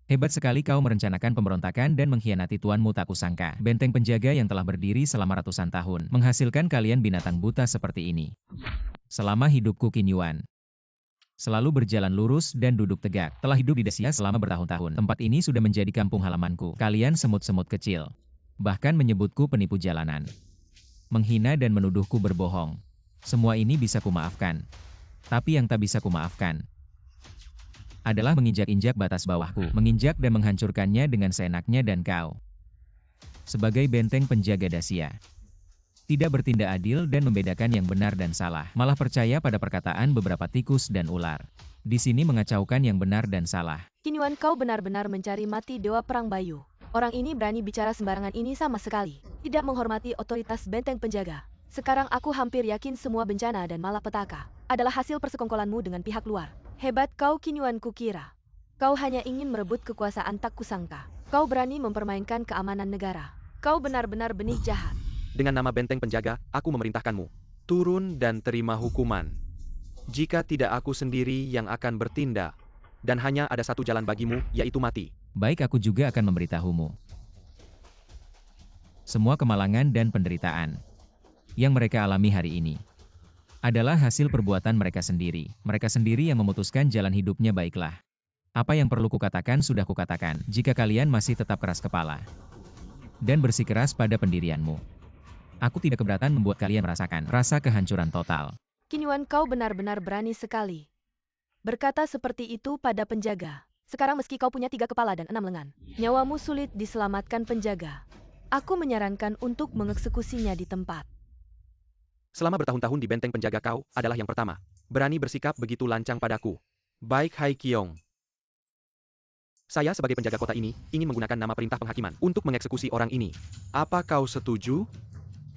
Speaker 3: Hebat sekali kau merencanakan pemberontakan dan mengkhianati tuanmu, tak kusangka. Benteng penjaga yang telah berdiri selama ratusan tahun menghasilkan kalian binatang buta seperti ini. Selama hidupku, Qin Yuan selalu berjalan lurus dan duduk tegak. Telah hidup di Dacia selama bertahun-tahun. Tempat ini sudah menjadi kampung halamanku. Kalian semut-semut kecil bahkan menyebutku penipu jalanan, menghina dan menuduhku berbohong. Semua ini bisa kumaafkan. Tapi yang tak bisa kumaafkan adalah menginjak-injak batas bawahku, menginjak dan menghancurkannya dengan seenaknya. Dan kau, sebagai benteng penjaga Dacia, tidak bertindak adil dan membedakan yang benar dan salah, malah percaya pada perkataan beberapa tikus dan ular. Di sini mengacaukan yang benar dan salah.
Speaker 1: Qin Yuan, kau benar-benar mencari mati Dewa Perang Bayu. Orang ini berani bicara sembarangan, ini sama sekali tidak menghormati otoritas benteng penjaga. Sekarang aku hampir yakin semua bencana dan malapetaka adalah hasil persekongkolanmu dengan pihak luar. Hebat kau, Qin Yuan, kukira kau hanya ingin merebut kekuasaan, tak kusangka kau berani mempermainkan keamanan negara. Kau benar-benar benih jahat.
Speaker 2: Dengan nama benteng penjaga, aku memerintahkanmu. Turun dan terima hukuman. Jika tidak, aku sendiri yang akan bertindak. Dan hanya ada satu jalan bagimu, yaitu mati.
Speaker 3: Baik, aku juga akan memberitahumu. Semua kemalangan dan penderitaan yang mereka alami hari ini adalah hasil perbuatan mereka sendiri. Mereka sendiri yang memutuskan jalan hidupnya. Baiklah. Apa yang perlu kukatakan sudah kukatakan. Jika kalian masih tetap keras kepala dan bersikeras pada pendirianmu, aku tidak keberatan membuat kalian merasakan rasa kehancuran total.
Speaker 1: Qin Yuan, kau benar-benar berani sekali berkata seperti itu pada penjaga. Sekarang meski kau punya 3 kepala dan 6 lengan, nyawamu sulit diselamatkan penjaga. Aku menyarankan untuk mengeksekusinya di tempat.
Speaker 2: Selama bertahun-tahun di benteng penjaga, kau adalah yang pertama berani bersikap begitu lancang padaku. Baik Hai Kyong. Saya sebagai penjaga kota ini ingin menggunakan nama perintah penghakiman untuk mengeksekusi orang ini. Apa kau setuju?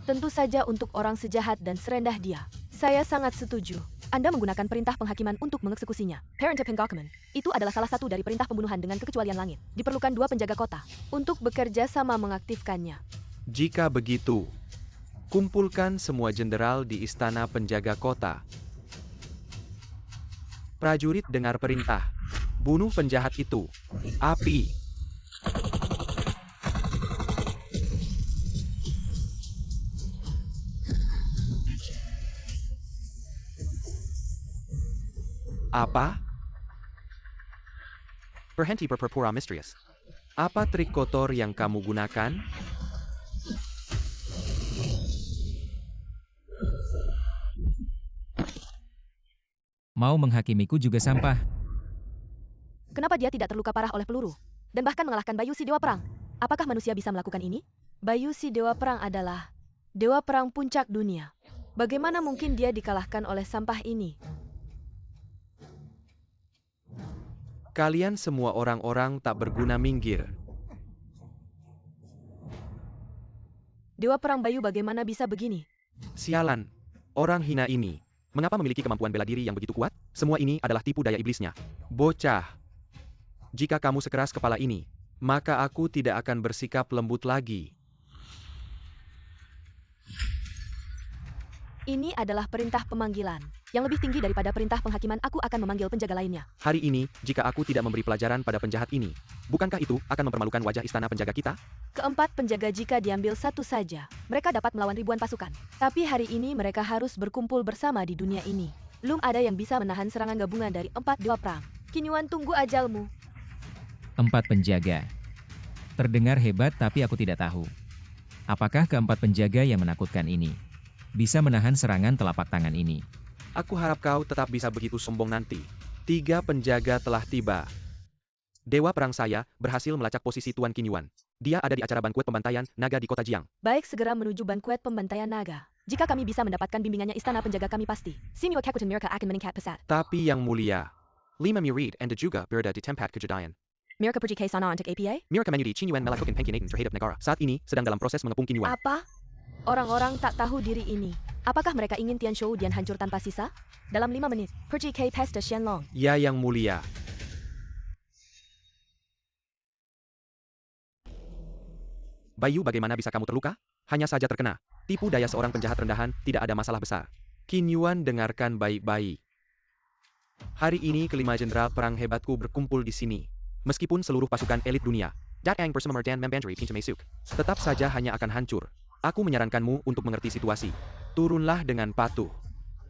Speaker 1: Tentu saja, untuk orang sejahat dan serendah dia, saya sangat setuju. Anda menggunakan perintah penghakiman untuk mengeksekusinya. Parent of Hengkokmen, itu adalah salah satu dari perintah pembunuhan dengan kekecualian langit. Diperlukan 2 penjaga kota untuk bekerja sama mengaktifkannya.
Speaker 2: Jika begitu, kumpulkan semua jenderal di istana penjaga kota. Prajurit, dengar perintah. Bunuh penjahat itu. Api. Apa? Berhenti berpura-pura misterius. Apa trik kotor yang kamu gunakan?
Speaker 3: Mau menghakimiku juga sampah.
Speaker 1: Kenapa dia tidak terluka parah oleh peluru? Dan bahkan mengalahkan Bayu si Dewa Perang? Apakah manusia bisa melakukan ini? Bayu si Dewa Perang adalah Dewa Perang puncak dunia. Bagaimana mungkin dia dikalahkan oleh sampah ini?
Speaker 2: Kalian semua orang-orang tak berguna minggir.
Speaker 1: Dewa Perang Bayu bagaimana bisa begini?
Speaker 2: Sialan. Orang hina ini. Mengapa memiliki kemampuan bela diri yang begitu kuat? Semua ini adalah tipu daya iblisnya. Bocah. Jika kamu sekeras kepala ini, maka aku tidak akan bersikap lembut lagi.
Speaker 1: Ini adalah perintah pemanggilan. Yang lebih tinggi daripada perintah penghakiman, aku akan memanggil penjaga lainnya.
Speaker 2: Hari ini, jika aku tidak memberi pelajaran pada penjahat ini, bukankah itu akan mempermalukan wajah istana penjaga kita?
Speaker 1: Keempat penjaga jika diambil satu saja, mereka dapat melawan ribuan pasukan. Tapi hari ini mereka harus berkumpul bersama di dunia ini. Belum ada yang bisa menahan serangan gabungan dari 4 dewa perang. Kinyuan tunggu ajalmu.
Speaker 3: 4 penjaga. Terdengar hebat tapi aku tidak tahu. Apakah keempat penjaga yang menakutkan ini bisa menahan serangan telapak tangan ini?
Speaker 2: Aku harap kau tetap bisa begitu sombong nanti. 3 penjaga telah tiba. Dewa perang saya berhasil melacak posisi Tuan Kinyuan. Dia ada di acara bankuet pembantaian naga di kota Jiang.
Speaker 1: Baik, segera menuju bankuet pembantaian naga. Jika kami bisa mendapatkan bimbingannya istana penjaga kami pasti. Sini Kekuatan mereka akan meningkat pesat.
Speaker 2: Tapi yang mulia, 5 murid Anda juga berada di tempat kejadian.
Speaker 1: Mereka pergi ke sana untuk APA?
Speaker 2: Mereka menyudi Kinyuan melakukan pengkhianatan terhadap negara. Saat ini sedang dalam proses mengepung Kinyuan.
Speaker 1: Apa? Orang-orang tak tahu diri ini. Apakah mereka ingin Tian Shou Dian hancur tanpa sisa? Dalam 5 menit, pergi ke pesta Shenlong.
Speaker 2: Ya yang mulia. Bayu, bagaimana bisa kamu terluka? Hanya saja terkena. Tipu daya seorang penjahat rendahan, tidak ada masalah besar. Kinyuan, dengarkan baik-baik. Hari ini kelima jenderal perang hebatku berkumpul di sini. Meskipun seluruh pasukan elit dunia, Datang bersama Merdan Membandri Pintu Mesuk, tetap saja hanya akan hancur. Aku menyarankanmu untuk mengerti situasi. Turunlah dengan patuh.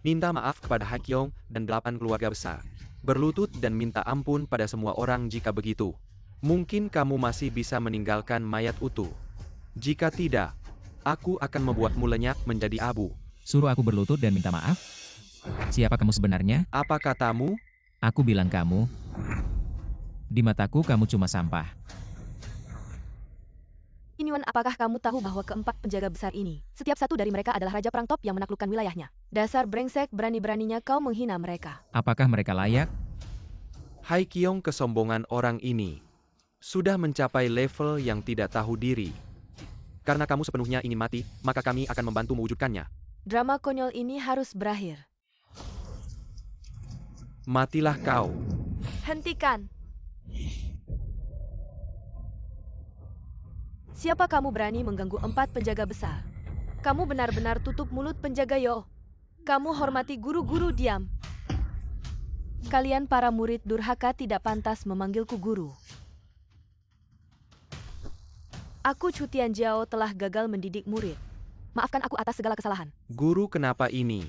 Speaker 2: Minta maaf kepada Hakyong dan 8 keluarga besar. Berlutut dan minta ampun pada semua orang jika begitu. Mungkin kamu masih bisa meninggalkan mayat utuh. Jika tidak, aku akan membuatmu lenyap menjadi abu.
Speaker 3: Suruh aku berlutut dan minta maaf? Siapa kamu sebenarnya?
Speaker 2: Apa katamu?
Speaker 3: Aku bilang kamu. Di mataku kamu cuma sampah.
Speaker 1: Kinyuan, apakah kamu tahu bahwa keempat penjaga besar ini, setiap satu dari mereka adalah raja perang top yang menaklukkan wilayahnya? Dasar brengsek, berani-beraninya kau menghina mereka.
Speaker 3: Apakah mereka layak?
Speaker 2: Hakyong, kesombongan orang ini sudah mencapai level yang tidak tahu diri. Karena kamu sepenuhnya ingin mati, maka kami akan membantu mewujudkannya.
Speaker 1: Drama konyol ini harus berakhir.
Speaker 2: Matilah kau.
Speaker 1: Hentikan. Siapa kamu berani mengganggu 4 penjaga besar? Kamu benar-benar tutup mulut penjaga Yo. Kamu hormati guru-guru, diam. Kalian para murid durhaka tidak pantas memanggilku guru. Aku Chu Tianjiao telah gagal mendidik murid. Maafkan aku atas segala kesalahan.
Speaker 2: Guru, kenapa ini?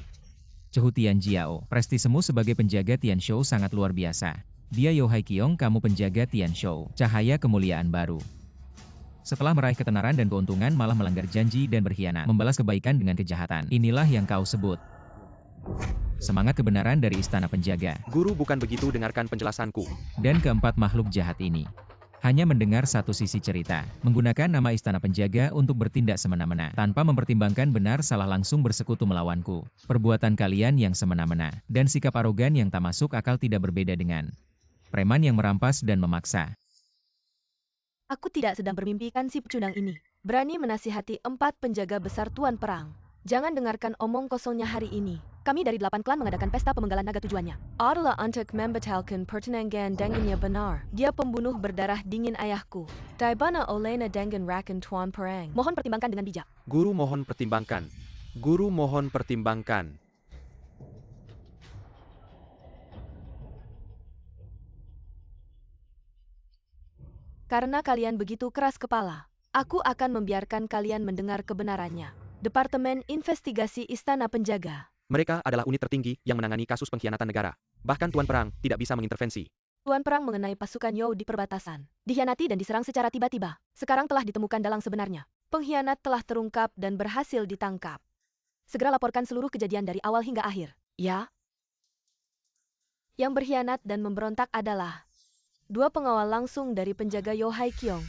Speaker 3: Cehu Tianjiao, prestisemu sebagai penjaga Tianshou sangat luar biasa. Dia Yo Hakyong, kamu penjaga Tianshou, cahaya kemuliaan baru. Setelah meraih ketenaran dan keuntungan malah melanggar janji dan berkhianat, membalas kebaikan dengan kejahatan. Inilah yang kau sebut semangat kebenaran dari istana penjaga.
Speaker 2: Guru, bukan begitu, dengarkan penjelasanku.
Speaker 3: Dan keempat makhluk jahat ini hanya mendengar satu sisi cerita, menggunakan nama istana penjaga untuk bertindak semena-mena, tanpa mempertimbangkan benar salah langsung bersekutu melawanku. Perbuatan kalian yang semena-mena, dan sikap arogan yang tak masuk akal tidak berbeda dengan preman yang merampas dan memaksa.
Speaker 1: Aku tidak sedang bermimpikan si pecundang ini. Berani menasihati 4 penjaga besar Tuan Perang. Jangan dengarkan omong kosongnya hari ini. Kami dari 8 klan mengadakan pesta pemenggalan naga tujuannya adalah untuk membatalkan pertunangan dengannya benar. Dia pembunuh berdarah dingin ayahku. Daibana olena dengan rakan Tuan Perang. Mohon pertimbangkan dengan bijak.
Speaker 2: Guru, mohon pertimbangkan. Guru, mohon pertimbangkan.
Speaker 1: Karena kalian begitu keras kepala, aku akan membiarkan kalian mendengar kebenarannya. Departemen Investigasi Istana Penjaga.
Speaker 2: Mereka adalah unit tertinggi yang menangani kasus pengkhianatan negara. Bahkan Tuan Perang tidak bisa mengintervensi.
Speaker 1: Tuan Perang mengenai pasukan You di perbatasan. Dikhianati dan diserang secara tiba-tiba. Sekarang telah ditemukan dalang sebenarnya. Pengkhianat telah terungkap dan berhasil ditangkap. Segera laporkan seluruh kejadian dari awal hingga akhir. Ya? Yang berkhianat dan memberontak adalah 2 pengawal langsung dari penjaga Yo Haikyong.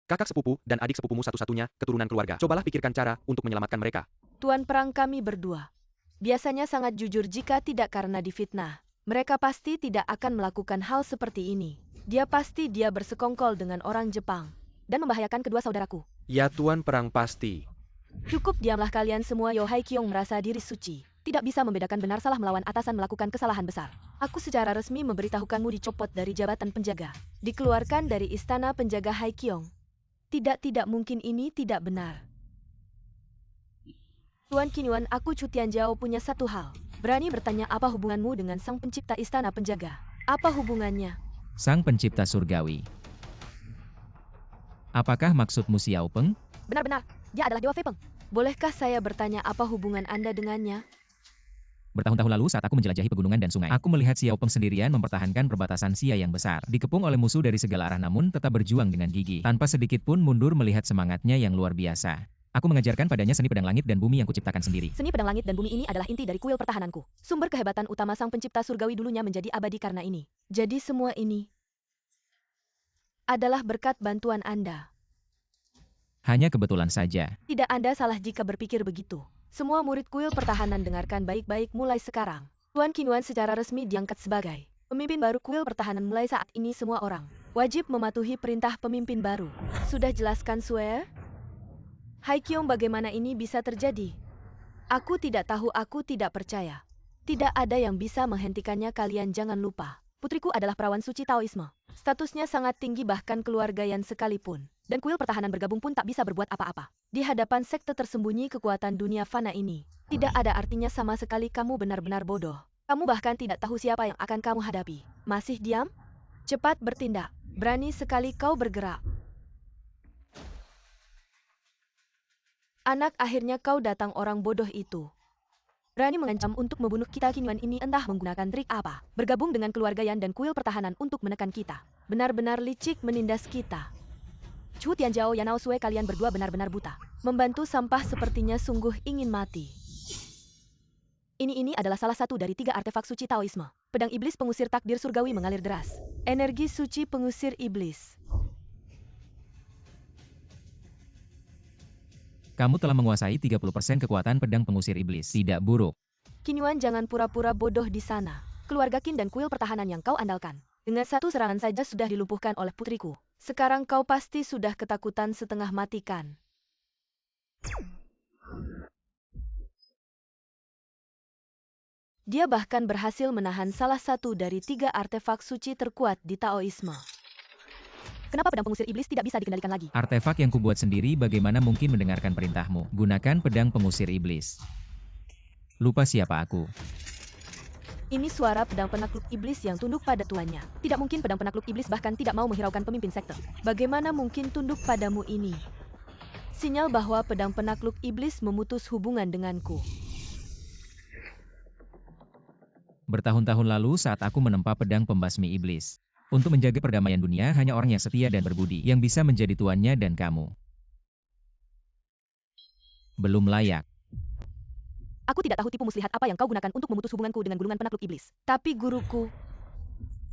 Speaker 2: Kakak sepupu dan adik sepupumu satu-satunya keturunan keluarga. Cobalah pikirkan cara untuk menyelamatkan mereka.
Speaker 1: Tuan Perang, kami berdua biasanya sangat jujur jika tidak karena difitnah. Mereka pasti tidak akan melakukan hal seperti ini. Dia bersekongkol dengan orang Jepang dan membahayakan kedua saudaraku.
Speaker 2: Ya Tuan Perang pasti.
Speaker 1: Cukup diamlah kalian semua. Yo Haikyong merasa diri suci. Tidak bisa membedakan benar salah melawan atasan melakukan kesalahan besar. Aku secara resmi memberitahukanmu dicopot dari jabatan penjaga. Dikeluarkan dari istana penjaga Haikyong. Tidak mungkin ini tidak benar. Tuan Qinyuan, aku Chu Tianjiao punya satu hal. Berani bertanya apa hubunganmu dengan sang pencipta istana penjaga? Apa hubungannya?
Speaker 3: Sang pencipta surgawi. Apakah maksudmu Xiao Peng?
Speaker 1: Benar-benar, dia adalah Dewa Fei Peng. Bolehkah saya bertanya apa hubungan Anda dengannya?
Speaker 3: Bertahun-tahun lalu saat aku menjelajahi pegunungan dan sungai, aku melihat Xiao Peng sendirian mempertahankan perbatasan Xia yang besar. Dikepung oleh musuh dari segala arah namun tetap berjuang dengan gigih. Tanpa sedikit pun mundur melihat semangatnya yang luar biasa. Aku mengajarkan padanya seni pedang langit dan bumi yang kuciptakan sendiri.
Speaker 1: Seni pedang langit dan bumi ini adalah inti dari kuil pertahananku. Sumber kehebatan utama sang pencipta surgawi dulunya menjadi abadi karena ini. Jadi semua ini adalah berkat bantuan Anda.
Speaker 3: Hanya kebetulan saja.
Speaker 1: Tidak, Anda salah jika berpikir begitu. Semua murid kuil pertahanan dengarkan baik-baik mulai sekarang. Tuan Qinyuan secara resmi diangkat sebagai pemimpin baru kuil pertahanan. Mulai saat ini semua orang wajib mematuhi perintah pemimpin baru. Sudah jelaskan, Sue? Haikyong, bagaimana ini bisa terjadi? Aku tidak tahu, aku tidak percaya. Tidak ada yang bisa menghentikannya. Kalian jangan lupa. Putriku adalah perawan suci Taoisme. Statusnya sangat tinggi bahkan keluarga Yan sekalipun. Dan kuil pertahanan bergabung pun tak bisa berbuat apa-apa. Di hadapan sekte tersembunyi kekuatan dunia fana ini. Tidak ada artinya sama sekali. Kamu benar-benar bodoh. Kamu bahkan tidak tahu siapa yang akan kamu hadapi. Masih diam? Cepat bertindak. Berani sekali kau bergerak. Anak, akhirnya kau datang, orang bodoh itu. Berani mengancam untuk membunuh kita. Qinyuan ini entah menggunakan trik apa. Bergabung dengan keluarga Yan dan kuil pertahanan untuk menekan kita. Benar-benar licik menindas kita. Chu Tianjiao, Yanao Sue, kalian berdua benar-benar buta. Membantu sampah sepertinya sungguh ingin mati. Ini adalah salah satu dari 3 artefak suci Taoisme. Pedang iblis pengusir takdir surgawi mengalir deras. Energi suci pengusir iblis.
Speaker 3: Kamu telah menguasai 30% kekuatan pedang pengusir iblis. Tidak buruk.
Speaker 1: Qinyuan, jangan pura-pura bodoh di sana. Keluarga Qin dan kuil pertahanan yang kau andalkan. Dengan satu serangan saja sudah dilumpuhkan oleh putriku. Sekarang kau pasti sudah ketakutan setengah mati kan? Dia bahkan berhasil menahan salah satu dari 3 artefak suci terkuat di Taoisme. Kenapa pedang pengusir iblis tidak bisa dikendalikan lagi?
Speaker 3: Artefak yang kubuat sendiri, bagaimana mungkin mendengarkan perintahmu? Gunakan pedang pengusir iblis. Lupa siapa aku?
Speaker 1: Ini suara pedang penakluk iblis yang tunduk pada tuannya. Tidak mungkin pedang penakluk iblis bahkan tidak mau menghiraukan pemimpin sekte. Bagaimana mungkin tunduk padamu ini? Sinyal bahwa pedang penakluk iblis memutus hubungan denganku.
Speaker 3: Bertahun-tahun lalu saat aku menempa pedang pembasmi iblis. Untuk menjaga perdamaian dunia, hanya orang yang setia dan berbudi yang bisa menjadi tuannya, dan kamu belum layak.
Speaker 1: Aku tidak tahu tipu muslihat apa yang kau gunakan untuk memutus hubunganku dengan gulungan penakluk iblis. Tapi guruku,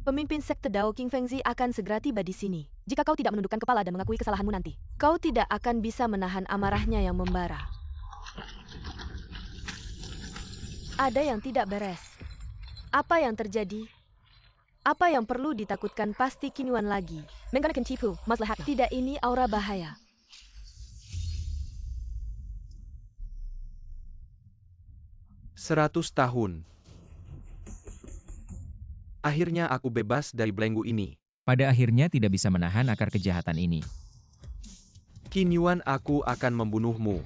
Speaker 1: pemimpin sekte Dao King Fengzi akan segera tiba di sini. Jika kau tidak menundukkan kepala dan mengakui kesalahanmu nanti, kau tidak akan bisa menahan amarahnya yang membara. Ada yang tidak beres. Apa yang terjadi? Apa yang perlu ditakutkan? Pasti Qinyuan lagi. Menggunakan tipu, maslahat. Tidak, ini aura bahaya.
Speaker 2: Seratus tahun. Akhirnya aku bebas dari belenggu ini.
Speaker 3: Pada akhirnya tidak bisa menahan akar kejahatan ini.
Speaker 2: Qinyuan, aku akan membunuhmu.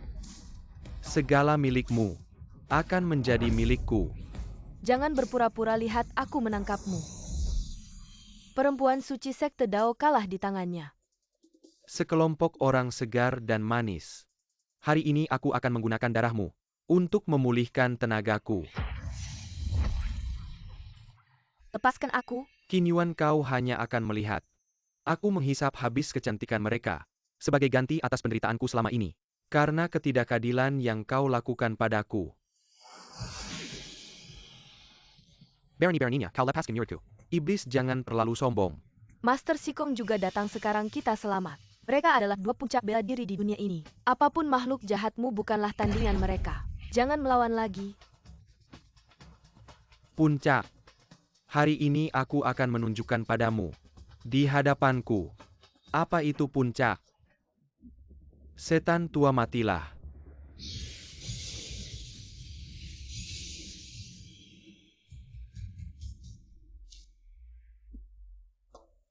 Speaker 2: Segala milikmu akan menjadi milikku.
Speaker 1: Jangan berpura-pura, lihat aku menangkapmu. Perempuan suci sekte Dao kalah di tangannya.
Speaker 2: Sekelompok orang segar dan manis. Hari ini aku akan menggunakan darahmu untuk memulihkan tenagaku.
Speaker 1: Lepaskan aku.
Speaker 2: Qin Yuan, kau hanya akan melihat. Aku menghisap habis kecantikan mereka sebagai ganti atas penderitaanku selama ini. Karena ketidakadilan yang kau lakukan padaku. Berani-beraninya kau lepaskan muridku. Iblis, jangan terlalu sombong.
Speaker 1: Master Sikong juga datang sekarang, kita selamat. Mereka adalah dua puncak bela diri di dunia ini. Apapun makhluk jahatmu bukanlah tandingan mereka. Jangan melawan lagi.
Speaker 2: Puncak. Hari ini aku akan menunjukkan padamu. Di hadapanku. Apa itu puncak? Setan tua, matilah.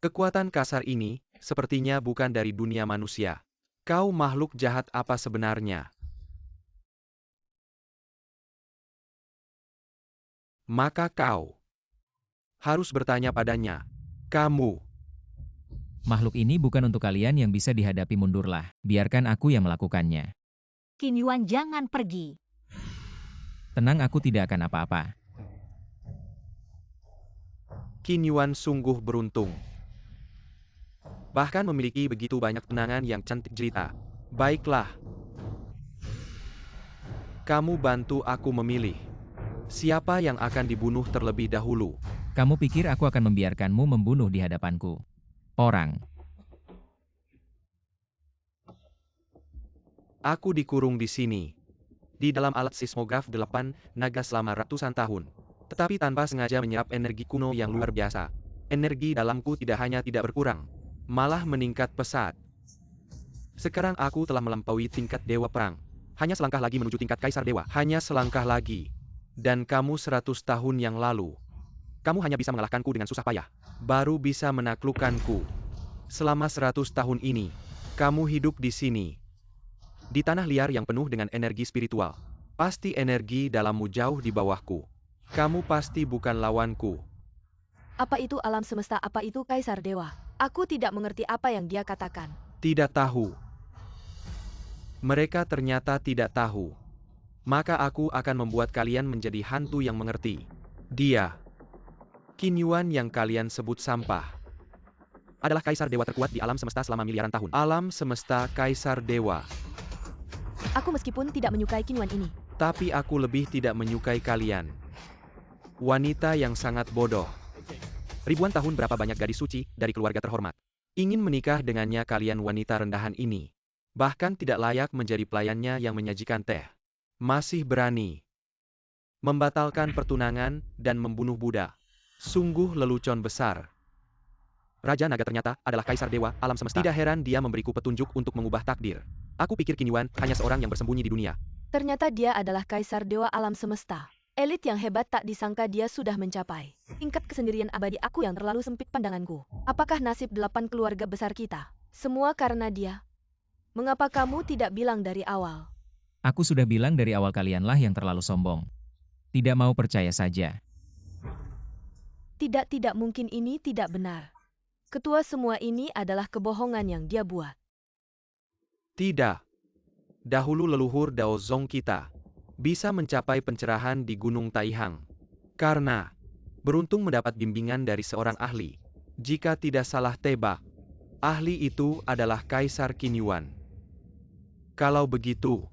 Speaker 2: Kekuatan kasar ini, sepertinya bukan dari dunia manusia. Kau makhluk jahat apa sebenarnya? Maka kau harus bertanya padanya. Kamu.
Speaker 3: Makhluk ini bukan untuk kalian yang bisa dihadapi, mundurlah. Biarkan aku yang melakukannya.
Speaker 4: Qin Yuan, jangan pergi.
Speaker 3: Tenang, aku tidak akan apa-apa.
Speaker 2: Qin Yuan sungguh beruntung. Bahkan memiliki begitu banyak tenangan yang cantik jelita. Baiklah. Kamu bantu aku memilih. Siapa yang akan dibunuh terlebih dahulu?
Speaker 3: Kamu pikir aku akan membiarkanmu membunuh di hadapanku? Orang.
Speaker 2: Aku dikurung di sini. Di dalam alat seismograf 8 naga selama ratusan tahun. Tetapi tanpa sengaja menyerap energi kuno yang luar biasa. Energi dalamku tidak hanya tidak berkurang, malah meningkat pesat. Sekarang aku telah melampaui tingkat dewa perang. Hanya selangkah lagi menuju tingkat kaisar dewa. Hanya selangkah lagi. Dan kamu 100 tahun yang lalu. Kamu hanya bisa mengalahkanku dengan susah payah. Baru bisa menaklukkanku. Selama 100 tahun ini, kamu hidup di sini. Di tanah liar yang penuh dengan energi spiritual. Pasti energi dalammu jauh di bawahku. Kamu pasti bukan lawanku.
Speaker 1: Apa itu alam semesta? Apa itu kaisar dewa? Aku tidak mengerti apa yang dia katakan.
Speaker 2: Tidak tahu. Mereka ternyata tidak tahu. Maka aku akan membuat kalian menjadi hantu yang mengerti. Dia, Qin Yuan yang kalian sebut sampah, adalah kaisar dewa terkuat di alam semesta selama miliaran tahun. Alam semesta kaisar dewa.
Speaker 1: Aku meskipun tidak menyukai Qin Yuan ini.
Speaker 2: Tapi aku lebih tidak menyukai kalian. Wanita yang sangat bodoh. Ribuan tahun berapa banyak gadis suci dari keluarga terhormat ingin menikah dengannya, kalian wanita rendahan ini. Bahkan tidak layak menjadi pelayannya yang menyajikan teh. Masih berani membatalkan pertunangan dan membunuh Buddha. Sungguh lelucon besar. Raja Naga ternyata adalah kaisar dewa alam semesta. Tidak heran dia memberiku petunjuk untuk mengubah takdir. Aku pikir Qin Yuan hanya seorang yang bersembunyi di dunia.
Speaker 1: Ternyata dia adalah kaisar dewa alam semesta. Elit yang hebat, tak disangka dia sudah mencapai tingkat kesendirian abadi. Aku yang terlalu sempit pandanganku. Apakah nasib 8 keluarga besar kita? Semua karena dia. Mengapa kamu tidak bilang dari awal?
Speaker 3: Aku sudah bilang dari awal, kalianlah yang terlalu sombong. Tidak mau percaya saja.
Speaker 1: Tidak mungkin, ini tidak benar. Ketua, semua ini adalah kebohongan yang dia buat.
Speaker 2: Tidak. Dahulu leluhur Dao Zong kita bisa mencapai pencerahan di Gunung Taihang. Karena beruntung mendapat bimbingan dari seorang ahli. Jika tidak salah tebak, ahli itu adalah Kaisar Qin Yuan. Kalau begitu,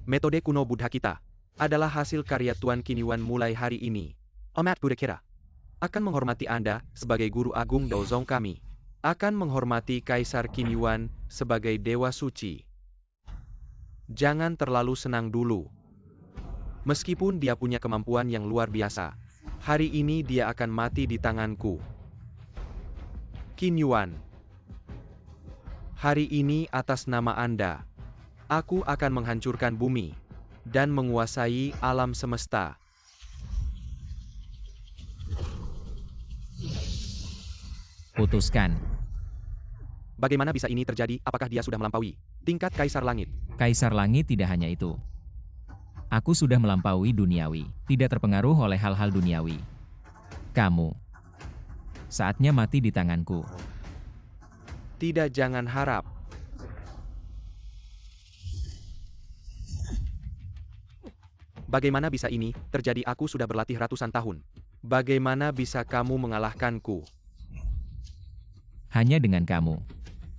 Speaker 2: metode kuno Buddha kita adalah hasil karya Tuan Qin Yuan. Mulai hari ini, Umat Buddha kira akan menghormati Anda sebagai guru agung Dao Zong kami. Akan menghormati Kaisar Qin Yuan sebagai dewa suci. Jangan terlalu senang dulu. Meskipun dia punya kemampuan yang luar biasa, hari ini dia akan mati di tanganku. Qin Yuan, hari ini atas nama Anda, aku akan menghancurkan bumi dan menguasai alam semesta.
Speaker 3: Putuskan.
Speaker 2: Bagaimana bisa ini terjadi? Apakah dia sudah melampaui tingkat Kaisar Langit?
Speaker 3: Kaisar Langit tidak hanya itu. Aku sudah melampaui duniawi, tidak terpengaruh oleh hal-hal duniawi. Kamu. Saatnya mati di tanganku.
Speaker 2: Tidak, jangan harap. Bagaimana bisa ini terjadi? Aku sudah berlatih ratusan tahun. Bagaimana bisa kamu mengalahkanku?
Speaker 3: Hanya dengan kamu.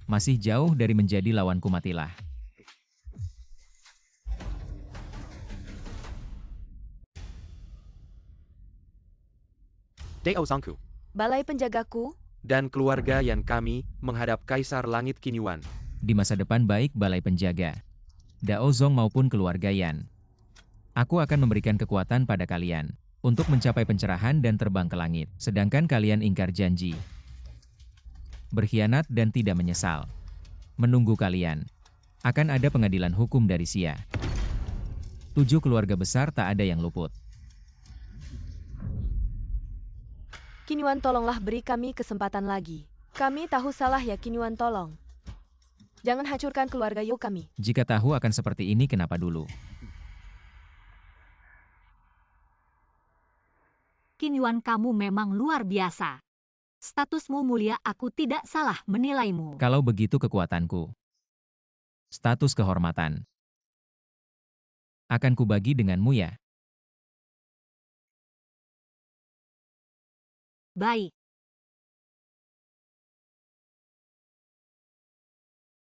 Speaker 3: Masih jauh dari menjadi lawanku, matilah.
Speaker 2: Dao Zhangku
Speaker 1: Balai penjagaku,
Speaker 2: dan keluarga yang kami menghadap Kaisar Langit Qin Yuan.
Speaker 3: Di masa depan baik balai penjaga, Dao Zong maupun keluarga Yan. Aku akan memberikan kekuatan pada kalian untuk mencapai pencerahan dan terbang ke langit. Sedangkan kalian ingkar janji, berkhianat dan tidak menyesal. Menunggu kalian. Akan ada pengadilan hukum dari Xia. 7 keluarga besar tak ada yang luput.
Speaker 1: Qin Yuan, tolonglah beri kami kesempatan lagi. Kami tahu salah ya Qin Yuan, tolong. Jangan hancurkan keluarga You kami.
Speaker 3: Jika tahu akan seperti ini, kenapa dulu?
Speaker 4: Qin Yuan, kamu memang luar biasa. Statusmu mulia, aku tidak salah menilaimu.
Speaker 3: Kalau begitu kekuatanku, status kehormatan, akan kubagi denganmu ya.
Speaker 4: Baik.